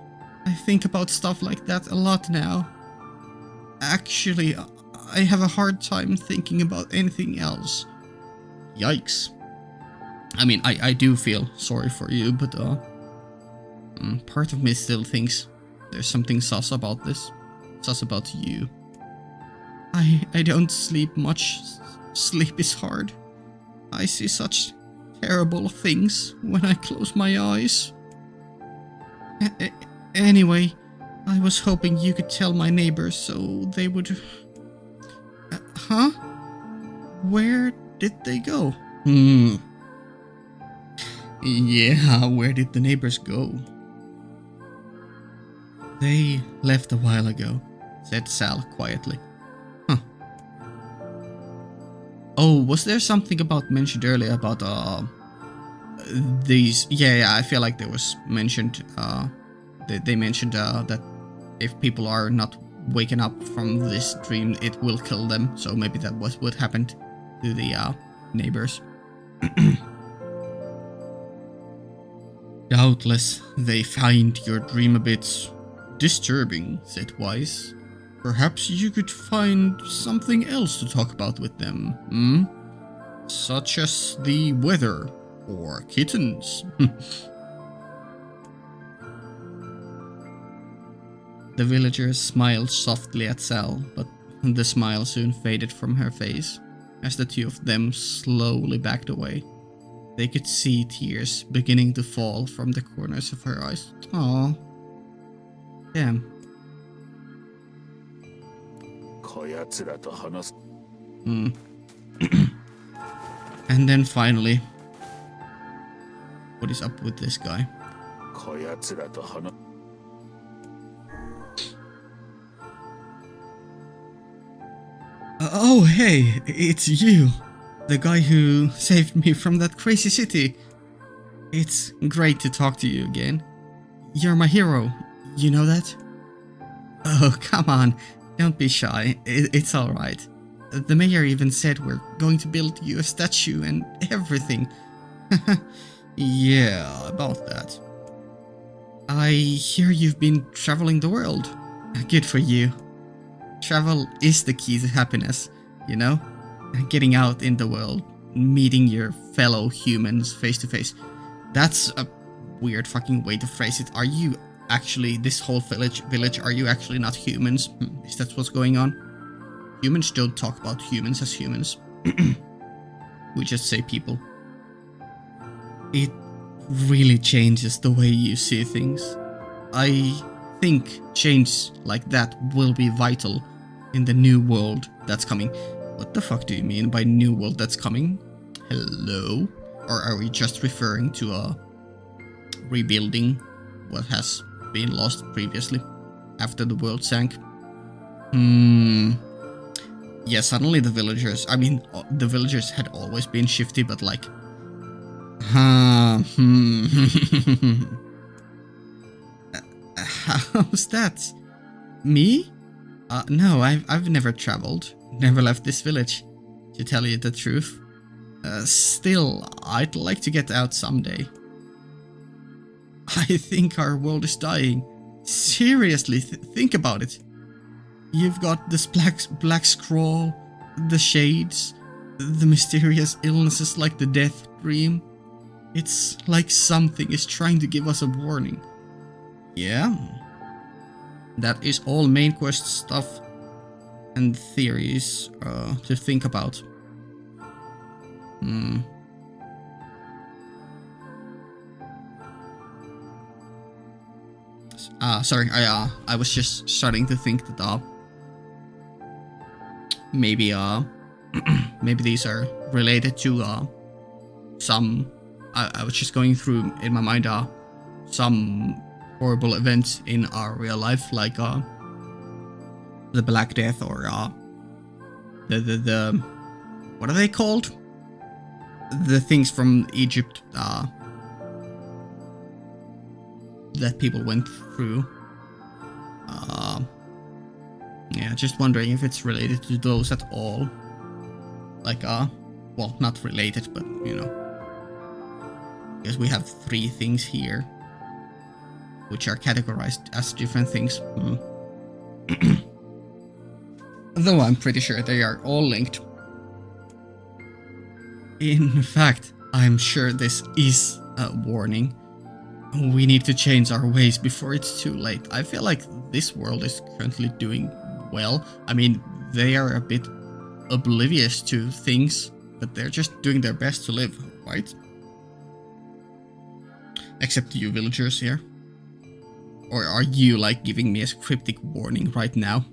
think about stuff like that a lot now. Actually, I have a hard time thinking about anything else. Yikes. I mean, I do feel sorry for you, but part of me still thinks there's something sus about this. Sus about you. I don't sleep much. Sleep is hard. I see such terrible things when I close my eyes. Anyway, I was hoping you could tell my neighbors so they would... huh? Where did they go? Yeah, where did the neighbors go? They left a while ago, said Sal quietly. Huh. Oh, was there something mentioned earlier about these? Yeah, I feel like there was mentioned. They mentioned that if people are not waking up from this dream, it will kill them. So maybe that was what happened to the neighbors. Doubtless, they find your dream a bit disturbing, said Wise. Perhaps you could find something else to talk about with them, Such as the weather, or kittens. The villagers smiled softly at Sal, but the smile soon faded from her face, as the two of them slowly backed away. They could see tears beginning to fall from the corners of her eyes. Aww. Damn. And then finally, what is up with this guy? こやつらと話 Oh, hey, it's you. The guy who saved me from that crazy city. It's great to talk to you again. You're my hero, you know that? Oh, come on, don't be shy, it's alright. The mayor even said we're going to build you a statue and everything. Yeah, about that. I hear you've been traveling the world. Good for you. Travel is the key to happiness, you know? Getting out in the world, meeting your fellow humans face to face. That's a weird fucking way to phrase it. Are you actually, this whole village, are you actually not humans? Is that what's going on? Humans don't talk about humans as humans. We just say people. It really changes the way you see things. I think change like that will be vital in the new world that's coming. What the fuck do you mean by new world that's coming? Hello? Or are we just referring to rebuilding what has been lost previously after the world sank? Yeah, suddenly the villagers, I mean, the villagers had always been shifty, but like, how's that? Me? No, I've never traveled, never left this village, to tell you the truth. Still, I'd like to get out someday. I think our world is dying. Seriously, think about it. You've got this black scroll, the shades, the mysterious illnesses like the death dream. It's like something is trying to give us a warning. Yeah. That is all main quest stuff and theories to think about. Sorry, I was just starting to think that maybe maybe these are related to some. I was just going through in my mind some horrible events in our real life, like the Black Death or the what are they called? The things from Egypt that people went through. Yeah, just wondering if it's related to those at all. Like well, not related, but you know, because we have 3 things here which are categorized as different things. Though I'm pretty sure they are all linked. In fact, I'm sure this is a warning. We need to change our ways before it's too late. I feel like this world is currently doing well. I mean, they are a bit oblivious to things, but they're just doing their best to live, right? Except you villagers here. Or are you like giving me a cryptic warning right now?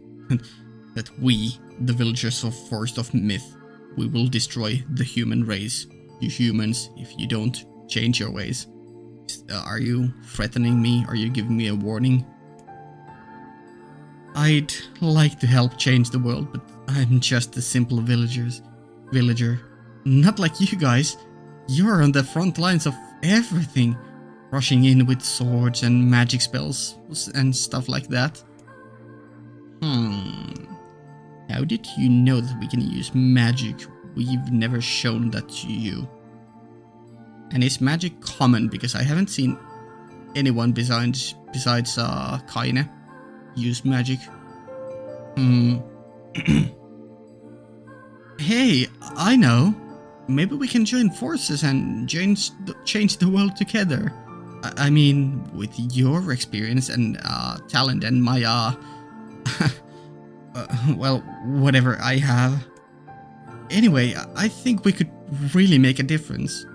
That we, the villagers of Forest of Myth, we will destroy the human race. You humans, if you don't change your ways. Are you threatening me? Are you giving me a warning? I'd like to help change the world, but I'm just a simple villager. Not like you guys. You're on the front lines of everything. Rushing in with swords and magic spells and stuff like that. How did you know that we can use magic? We've never shown that to you. And is magic common? Because I haven't seen anyone besides Kaine use magic. Hey, I know. Maybe we can join forces and change the world together. I mean, with your experience and talent and my well, whatever I have. Anyway, I think we could really make a difference.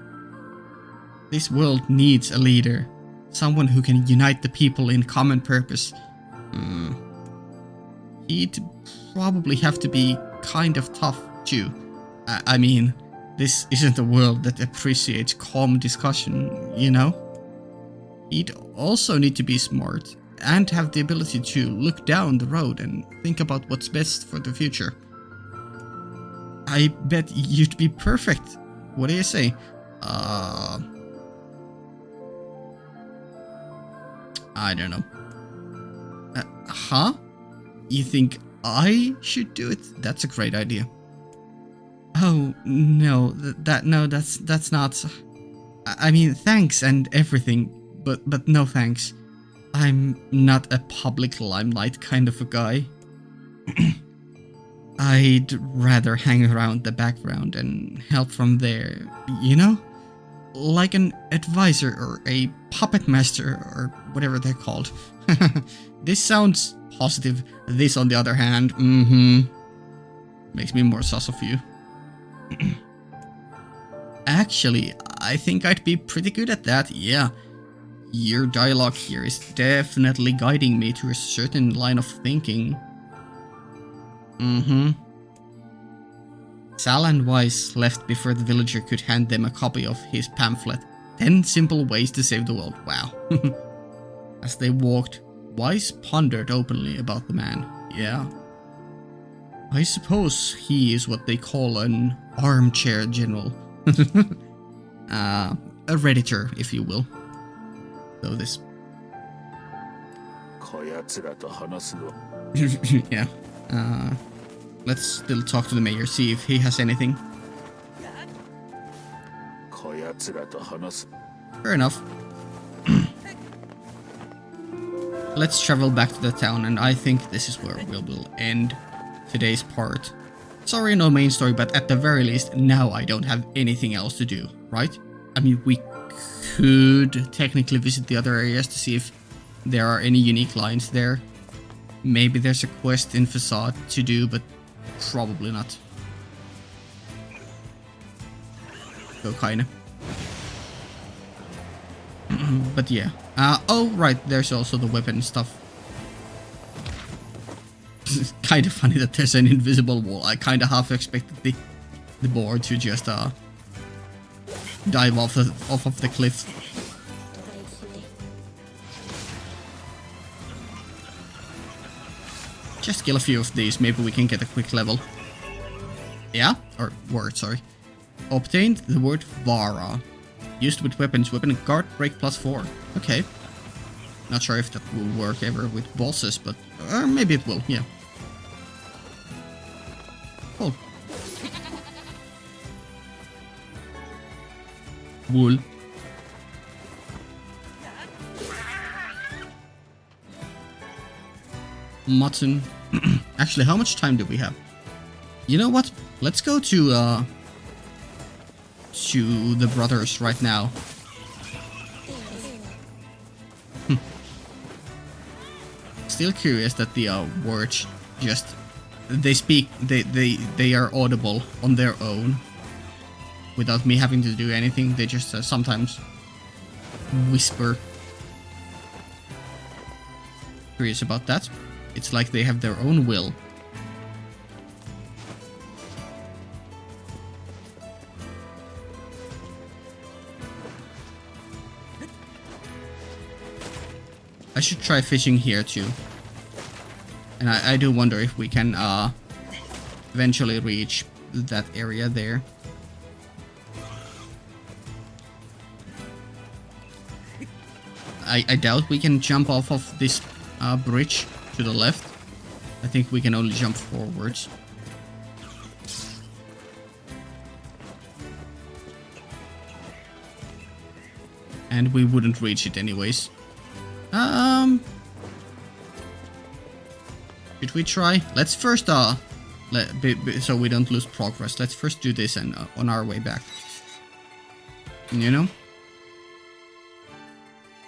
This world needs a leader, someone who can unite the people in common purpose. He'd probably have to be kind of tough too. I mean, this isn't a world that appreciates calm discussion, you know? he'd also need to be smart and have the ability to look down the road and think about what's best for the future. I bet you'd be perfect. What do you say? I don't know. Huh? You think I should do it? That's a great idea. Oh, no, that's not... I mean, thanks and everything, but no thanks. I'm not a public limelight kind of a guy. I'd rather hang around the background and help from there, you know? Like an advisor or a puppet master or whatever they're called. This sounds positive. This, on the other hand, makes me more sus of you. Actually, I think I'd be pretty good at that, yeah. Your dialogue here is definitely guiding me to a certain line of thinking. Sal and Weiss left before the villager could hand them a copy of his pamphlet, 10 Simple Ways to Save the World. Wow. As they walked, Weiss pondered openly about the man. Yeah. I suppose he is what they call an armchair general. A redditor, if you will. So this... yeah. Let's still talk to the mayor, see if he has anything. Fair enough. Let's travel back to the town, and I think this is where we will end today's part. Sorry, no main story, but at the very least, now I don't have anything else to do, right? I mean, we could technically visit the other areas to see if there are any unique lines there. Maybe there's a quest in Facade to do, but probably not. So kinda. But yeah. Oh, right, there's also the weapon stuff. It's kind of funny that there's an invisible wall. I kind of half expected the board to just dive off of the cliff. Just kill a few of these, maybe we can get a quick level. Yeah? Or word, sorry. Obtained the word Vara. Used with weapons, weapon and guard break +4. Okay. Not sure if that will work ever with bosses, but maybe it will, yeah. Cool. Wool. Mutton. Actually, how much time do we have? You know what? Let's go to the brothers right now. Still curious that the words just they are audible on their own without me having to do anything. They just sometimes whisper. Curious about that. It's like they have their own will. I should try fishing here too. And I do wonder if we can eventually reach that area there. I doubt we can jump off of this bridge to the left. I think we can only jump forwards. And we wouldn't reach it anyways. Should we try? Let's first so we don't lose progress. Let's first do this and on our way back. You know?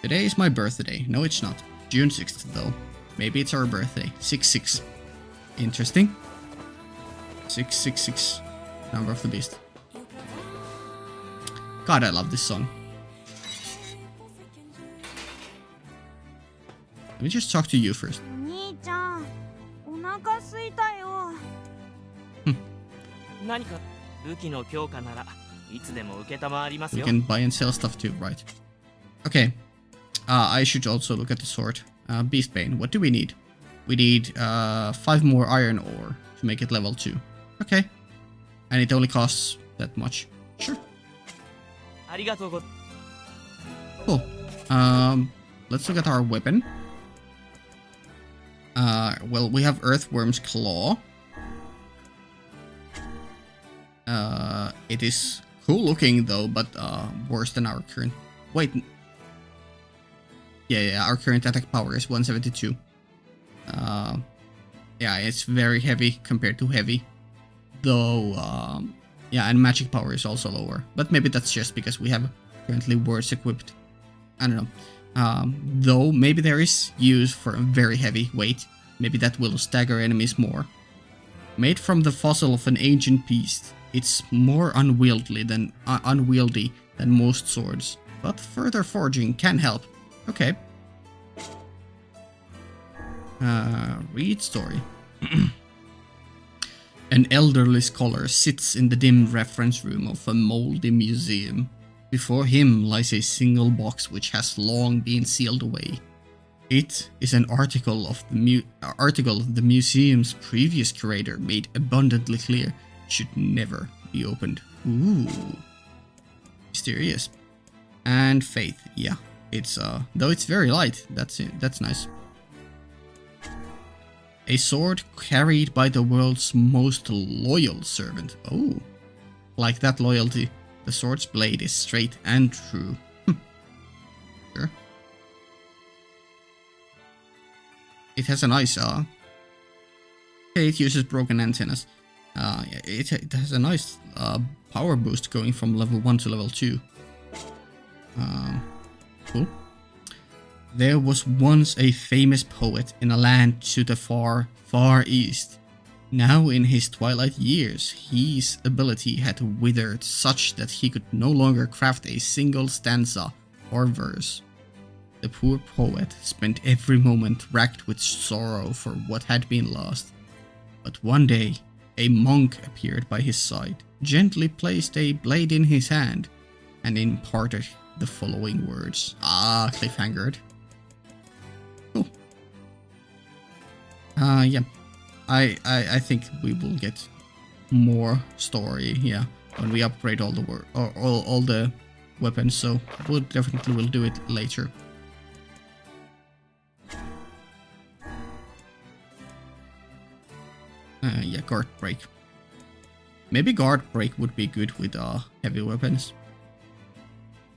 Today is my birthday. No, it's not. June 6th though. Maybe it's our birthday. 6-6. Interesting. 666. Number of the beast. God, I love this song. Let me just talk to you first. We can buy and sell stuff too, right? Okay. I should also look at the sword. Beastbane, what do we need? We need 5 more iron ore to make it level 2. Okay. And it only costs that much. Sure. Cool. Let's look at our weapon. Well, we have Earthworm's Claw. It is cool looking though, but worse than our current. Wait. Yeah, our current attack power is 172. Yeah, it's very heavy compared to heavy. Though, yeah, and magic power is also lower. But maybe that's just because we have currently worse equipped. I don't know. Though, maybe there is use for a very heavy weight. Maybe that will stagger enemies more. Made from the fossil of an ancient beast, it's more unwieldy than most swords. But further forging can help. Okay. Read story. An elderly scholar sits in the dim reference room of a moldy museum. Before him lies a single box which has long been sealed away. It is an article of the museum's previous curator made abundantly clear should never be opened. Ooh. Mysterious. And faith, yeah. It's though it's very light, that's nice. A sword carried by the world's most loyal servant. Oh. Like that loyalty, the sword's blade is straight and true. Sure. It has a nice okay, it uses broken antennas. It has a nice power boost going from level 1 to level 2. Cool. There was once a famous poet in a land to the far, far east. Now in his twilight years, his ability had withered such that he could no longer craft a single stanza or verse. The poor poet spent every moment racked with sorrow for what had been lost. But one day, a monk appeared by his side, gently placed a blade in his hand, and imparted the following words. Ah, cliffhangered. Cool. Yeah. I think we will get more story, yeah, when we upgrade all the weapons, so we'll definitely do it later. Yeah, guard break. Maybe guard break would be good with heavy weapons.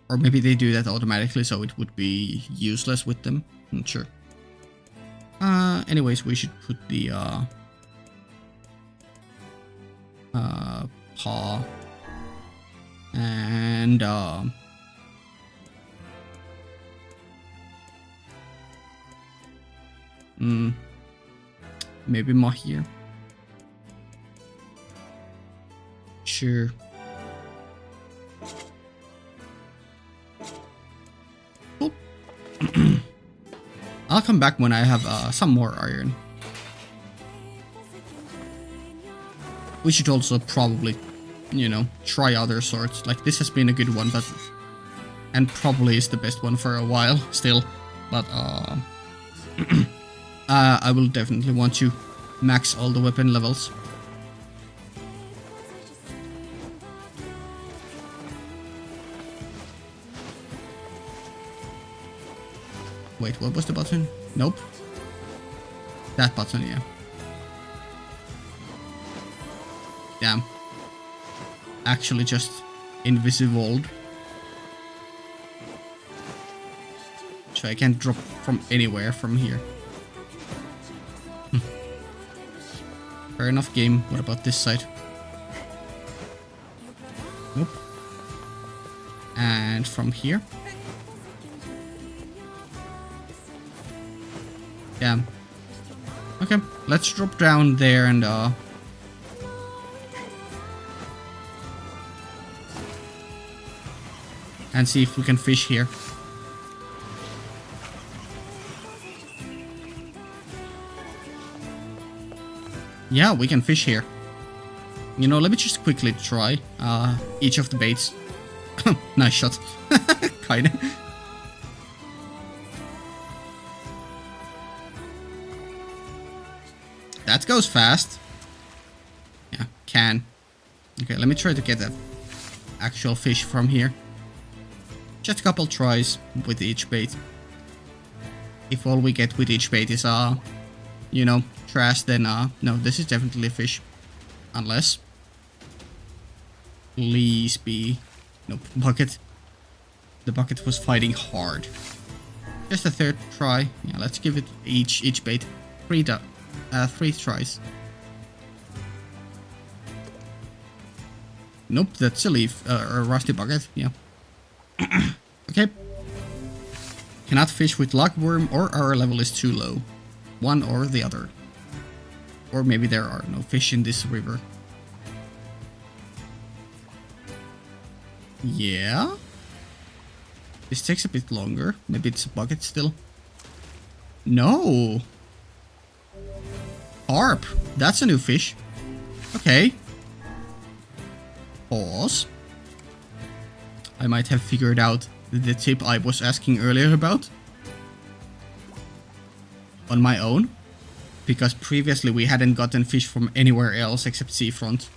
Or maybe they do that automatically, so it would be useless with them. I'm not sure. Anyways, we should put the paw and maybe more here. Sure. Cool. I'll come back when I have some more iron. We should also probably, you know, try other swords. Like, this has been a good one, but... and probably is the best one for a while still. But, I will definitely want to max all the weapon levels. Wait, what was the button? Nope. That button, yeah. Damn. Actually just invisibled. So I can't drop from anywhere from here. Fair enough, game. What about this side? Nope. And from here? Damn. Okay, let's drop down there and see if we can fish here. Yeah, we can fish here. You know, let me just quickly try each of the baits. Nice shot. Kinda. That goes fast. Yeah, can. Okay, let me try to get an actual fish from here. Just a couple tries with each bait. If all we get with each bait is, you know, trash, then, no, this is definitely a fish. Unless... Please be... Nope, bucket. The bucket was fighting hard. Just a third try. Yeah, let's give it each bait 3 tries. Nope, that's a leaf. A rusty bucket, yeah. Okay. Cannot fish with lugworm or our level is too low. One or the other. Or maybe there are no fish in this river. Yeah. This takes a bit longer. Maybe it's a bucket still. No. Carp. That's a new fish. Okay. Pause. I might have figured out the tip I was asking earlier about. On my own. Because previously we hadn't gotten fish from anywhere else except seafront.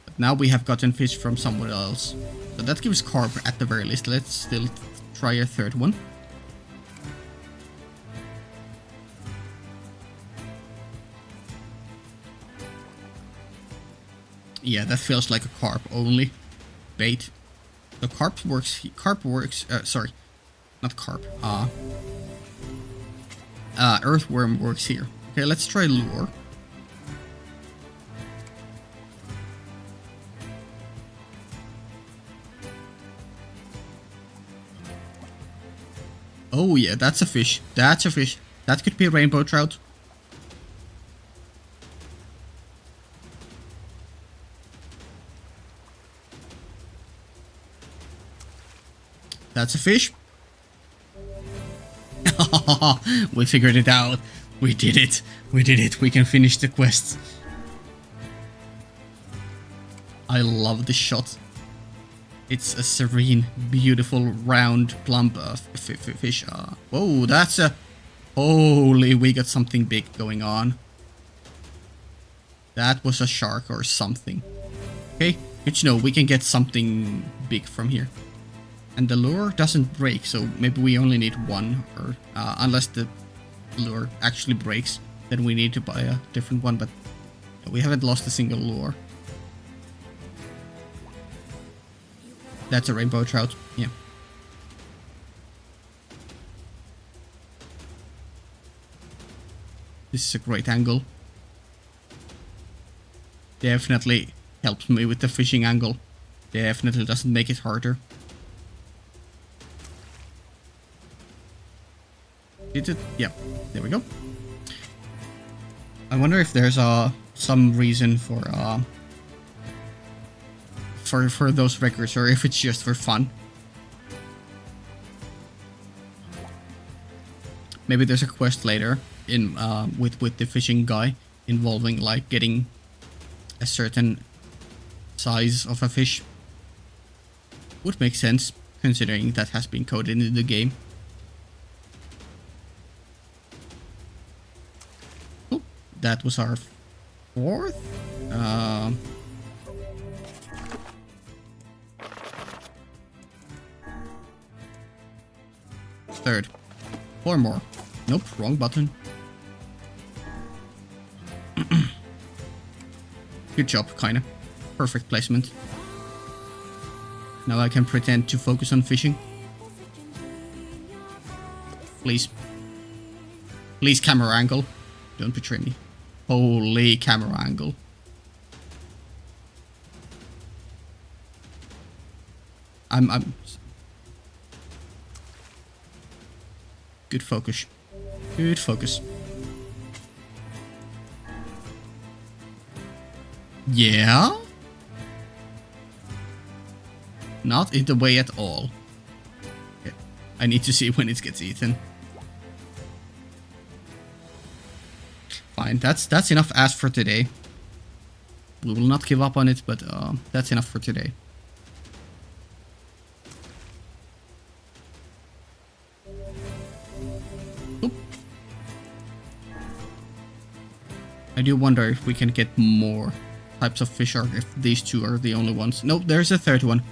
But now we have gotten fish from somewhere else. So that gives carp at the very least. Let's still try a third one. Yeah, that feels like a carp only bait. So carp works, sorry, not carp, earthworm works here. Okay, let's try lure. Oh yeah, that's a fish. That's a fish. That could be a rainbow trout. That's a fish. We figured it out. We did it. We did it. We can finish the quest. I love this shot. It's a serene, beautiful, round, plump fish. Whoa, that's a... Holy, we got something big going on. That was a shark or something. Okay, but you know, we can get something big from here. And the lure doesn't break, so maybe we only need one. Or unless the lure actually breaks, then we need to buy a different one. But we haven't lost a single lure. That's a rainbow trout, yeah. This is a great angle. Definitely helps me with the fishing angle. Definitely doesn't make it harder. Did it? Yeah, there we go. I wonder if there's some reason for those records, or if it's just for fun. Maybe there's a quest later in with the fishing guy involving like getting a certain size of a fish. Would make sense considering that has been coded in the game. Oh, that was our fourth. Third. 4 more. Nope, wrong button. Good job, kinda. Perfect placement. Now I can pretend to focus on fishing. Please. Please, camera angle. Don't betray me. Holy camera angle. I'm... Good focus. Good focus. Yeah? Not in the way at all. Okay. I need to see when it gets eaten. Fine, that's enough ask for today. We will not give up on it, but that's enough for today. I do wonder if we can get more types of fish, or if these two are the only ones. Nope, there's a third one.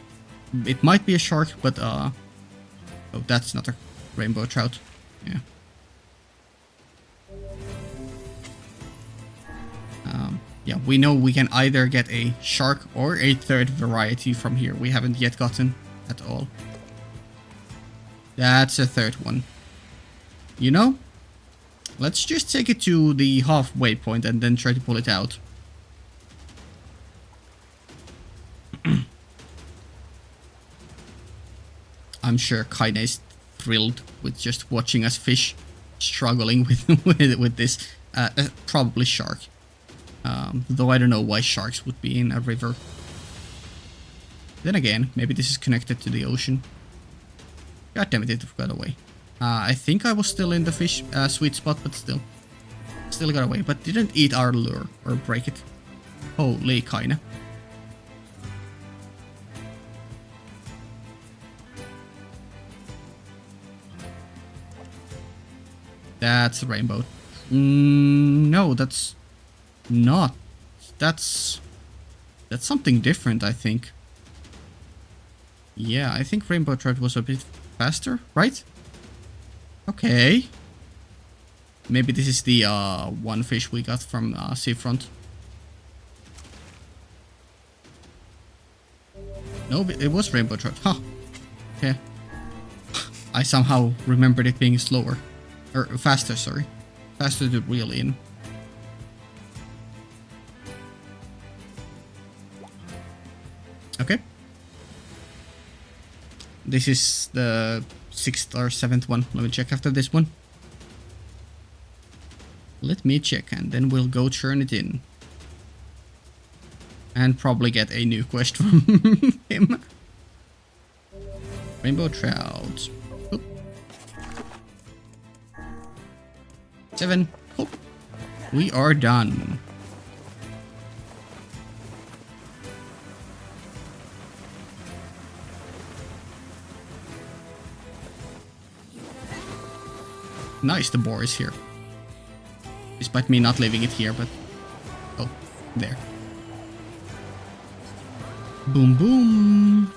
It might be a shark, but oh, that's not a rainbow trout. Yeah. Yeah, we know we can either get a shark or a third variety from here. We haven't yet gotten at all. That's a third one. You know, let's just take it to the halfway point and then try to pull it out. I'm sure Kaine is thrilled with just watching us fish, struggling with this. Probably shark. Though I don't know why sharks would be in a river. Then again, maybe this is connected to the ocean. God damn it, it got away. I think I was still in the fish sweet spot, but still got away. But didn't eat our lure or break it. Holy Kaine. That's a rainbow. No, that's not. That's something different, I think. Yeah, I think rainbow trout was a bit faster, right? Okay. Maybe this is the one fish we got from seafront. No, it was rainbow trout. Huh. Okay. I somehow remembered it being slower. Or faster, sorry. Faster to reel in. Okay. This is the 6th or 7th one. Let me check after this one. Let me check and then we'll go turn it in. And probably get a new quest from him. Rainbow trout. Oop. 7. Oop. We are done. Nice, the boar is here. Despite me not leaving it here, but... Oh, there. Boom, boom.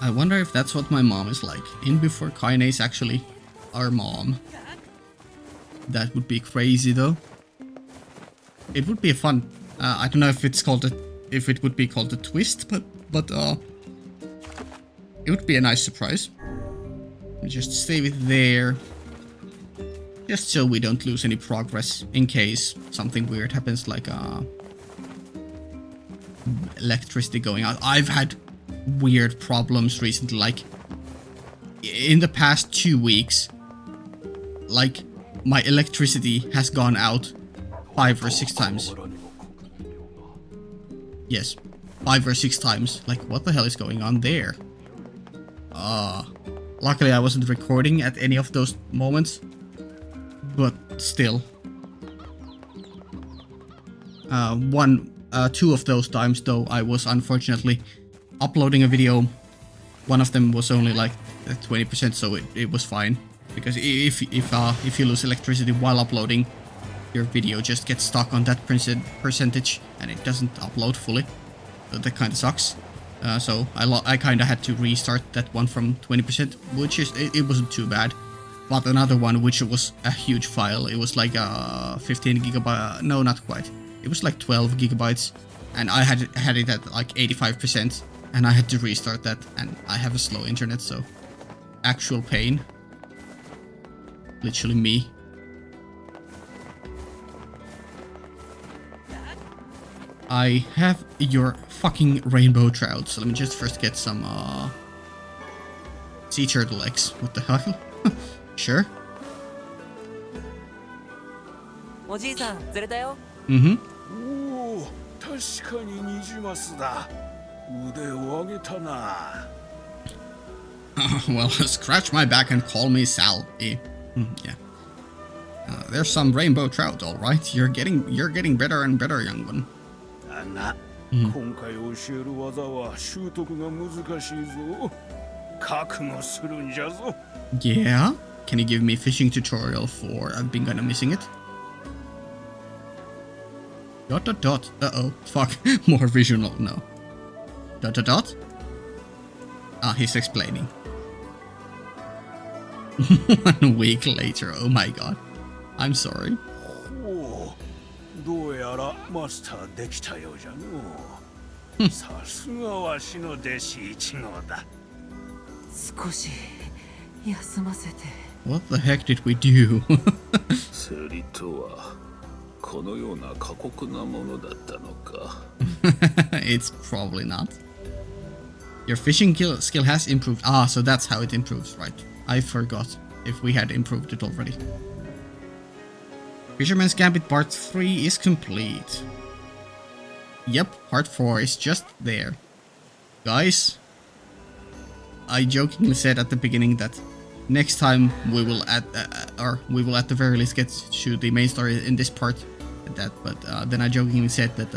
I wonder if that's what my mom is like. In before Kaine is actually our mom. That would be crazy, though. It would be a fun... I don't know if it's called a... If it would be called a twist, but it would be a nice surprise. Just save it there. Just so we don't lose any progress in case something weird happens, like electricity going out. I've had weird problems recently, like in the past 2 weeks. Like my electricity has gone out 5 or 6 times. Yes, 5 or 6 times. Like, what the hell is going on there? Luckily I wasn't recording at any of those moments. But still. 2 of those times though, I was unfortunately uploading a video. One of them was only like 20%, so it was fine. Because if you lose electricity while uploading, your video just gets stuck on that percentage and it doesn't upload fully. So that kind of sucks. So I kind of had to restart that one from 20%, which is it wasn't too bad. But another one, which was a huge file, it was like 15 gigabyte. No, not quite. It was like 12 gigabytes, and I had it at like 85%, and I had to restart that. And I have a slow internet, so actual pain. Literally me. I have your fucking rainbow trout, so let me just first get some sea turtle eggs. What the hell? Sure. Mm-hmm. Well, scratch my back and call me Sal. Yeah. There's some rainbow trout, all right. You're getting better and better, young one. Yeah? Can you give me fishing tutorial for I've been kinda missing it? Dot dot dot. Uh-oh. Fuck. More visual. No. Dot dot dot. Ah, he's explaining. 1 week later. Oh my god. I'm sorry. どうやらマスターできたようじゃのさすがわしの弟子1号だ少し休ませて What the heck did we do? 釣りとはこのような過酷なものだったのか It's probably not. Your fishing skill has improved. Ah, so that's how it improves, right? I forgot if we had improved it already. Fisherman's Gambit Part 3 is complete. Yep, Part 4 is just there. Guys, I jokingly said at the beginning that next time we will at the very least get to the main story in this part. But then I jokingly said that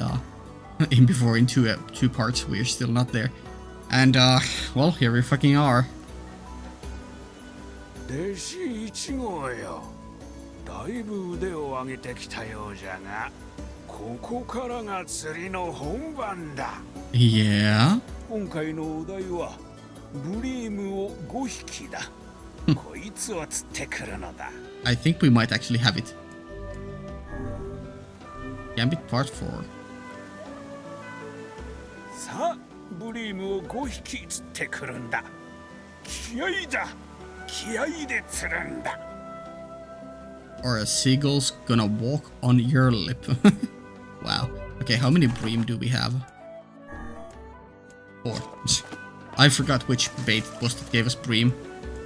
in two parts we're still not there. And well, here we fucking are. 弟子1号よだいぶ腕を上げてきたようじゃがここからが釣りの本番だ Yeah? 今回のお題はブリームを5匹だこいつを釣ってくるのだ I think we might actually have it. Gambit Part 4. さあブリームを5匹釣ってくるんだ気合いだ気合いで釣るんだ Or a seagull's gonna walk on your lip. Wow. Okay, how many bream do we have? 4. I forgot which bait it was that gave us bream.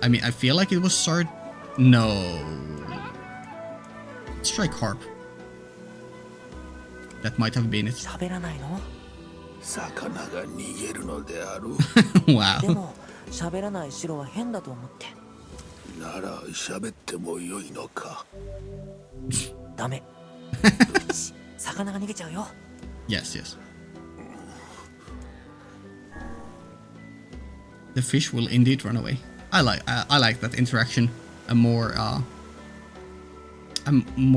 I mean, I feel like it was sword. No. Let's try carp. That might have been it. 喋らないの魚が逃げるのである Wow. でも喋らない白は変だと思ってなら喋ってもよいのかダメ魚が逃げちゃうよ Yes, yes. The fish will indeed run away. I like that interaction. A more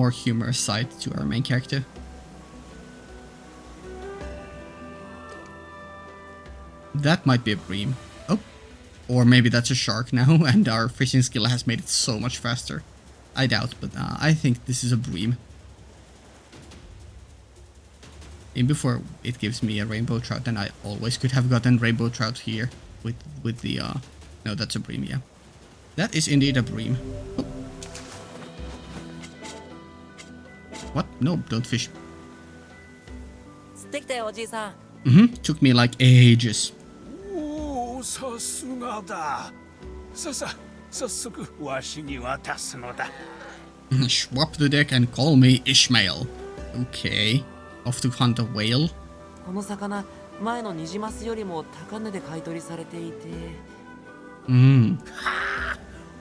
humorous side to our main character. That might be a bream. Oh, or maybe that's a shark now, and our fishing skill has made it so much faster. I doubt, but I think this is a bream. And before it gives me a rainbow trout, then I always could have gotten rainbow trout here with the no, that's a bream, yeah. That is indeed a bream. Oh. What? No, don't fish. 釣ってきたよおじいさん Took me like ages. おおさすがだ早速わしに渡すのだ Swap the deck and call me Ishmael. Okay. Off to hunt a whale. この魚前のニジマスよりも高値で買い取りされていて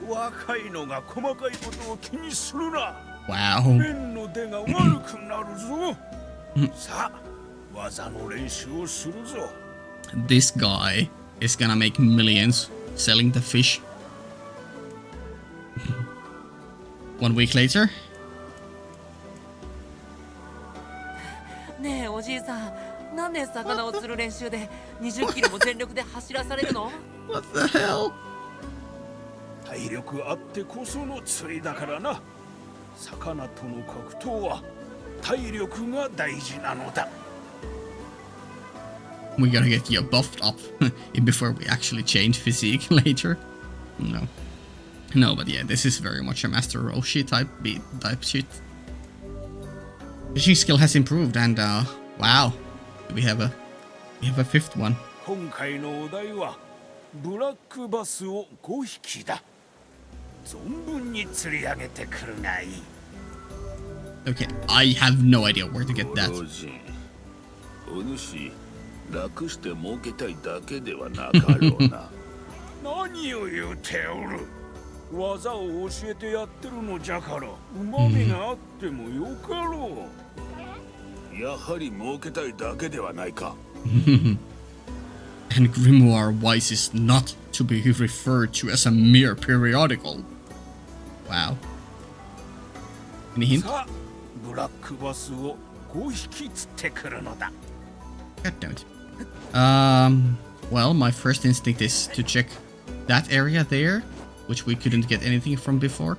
若いのが細かいことを気にするな Wow. 麺の出が悪くなるぞさあ技の練習をするぞ This guy is gonna make millions selling the fish. 1 week later. ねえおじいさんなんで魚を釣る練習で20キロも全力で走らされるの What the hell? 体力あってこその釣りだからな魚との格闘は体力が大事なのだ We gotta get you buffed up before we actually change physique later. No, but yeah, this is very much a Master Roshi type shit. Fishing skill has improved, and wow, we have a fifth one. 今回のお題はブラックバスを5匹だ存分に釣り上げてくるがいい Okay, I have no idea where to get that. お主楽して儲けたいだけではなかろうな何を言うておる技を教えてやってるのじゃからうまみがあってもよかろうやはり儲けたいだけではないか And Grimoire Wise is not to be referred to as a mere periodical. Wow. Any hint? さあブラックバスを5匹釣ってくるのだ。 God damn it. Well, my first instinct is to check that area there, which we couldn't get anything from before.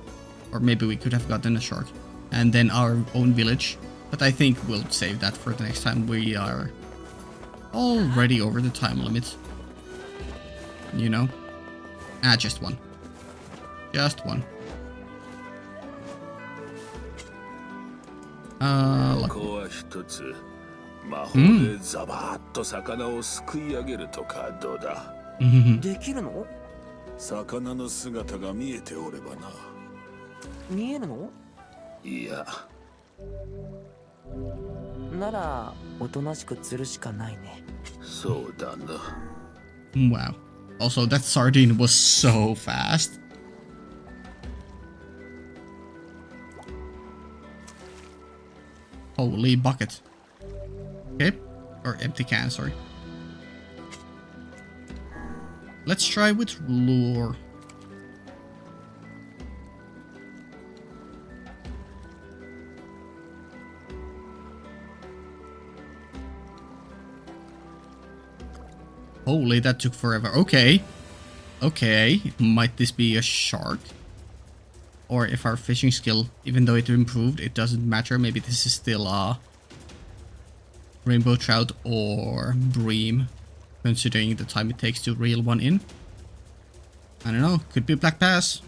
Or maybe we could have gotten a shark. And then our own village. But I think we'll save that for the next time. We are already over the time limit. You know? Just one. Just one. ここは一つ魔法でザバーッと魚をすくい上げるとかどうだ。できるの？魚の姿が見えておればな。見えるの？いや。ならおとなしく釣るしかないね。そうだな。Wow. Also, that sardine was so fast. Holy bucket. Okay. Or empty can, sorry. Let's try with lure. Holy, that took forever. Okay. Okay. Might this be a shark? Or if our fishing skill, even though it improved, it doesn't matter. Maybe this is still rainbow trout or bream, considering the time it takes to reel one in. I don't know. Could be black bass.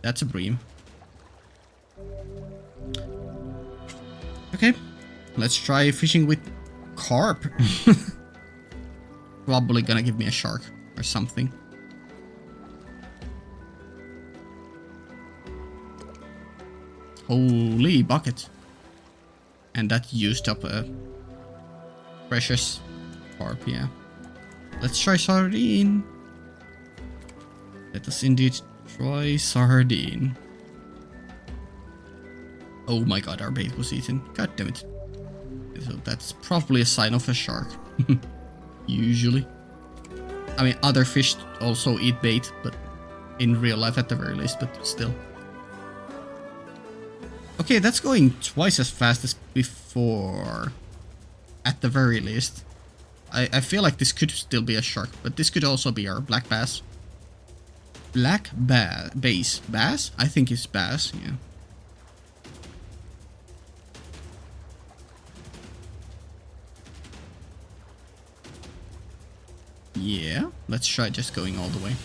That's a bream. Okay. Let's try fishing with carp. Probably gonna give me a shark or something. Holy bucket. And that used up a precious carp, yeah. Let's try sardine. Let us indeed try sardine. Oh my god, our bait was eaten. God damn it. So that's probably a sign of a shark. Usually. I mean, other fish also eat bait, but in real life at the very least, but still. Okay, that's going twice as fast as before. At the very least. I feel like this could still be a shark, but this could also be our black bass. Black bass. Bass? I think it's bass, yeah. Yeah, let's try just going all the way.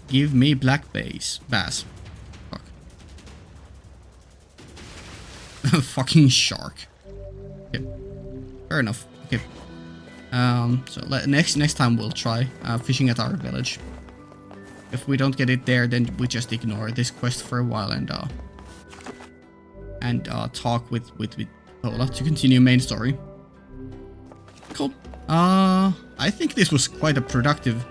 Give me black bass. Bass. Fuck. Fucking shark. Okay. Fair enough. Okay. So next time we'll try fishing at our village. If we don't get it there, then we just ignore this quest for a while and talk with Paula to continue main story. Cool. I think this was quite a productive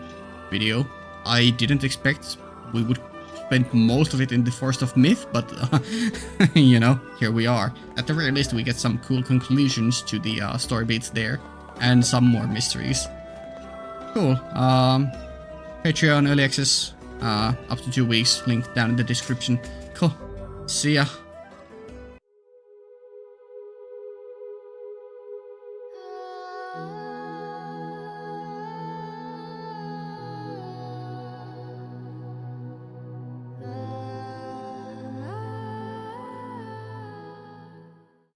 video. I didn't expect we would spend most of it in the Forest of Myth, but you know, here we are. At the very least, we get some cool conclusions to the story beats there, and some more mysteries. Cool. Patreon early access, up to 2 weeks. Link down in the description. Cool. See ya. Ah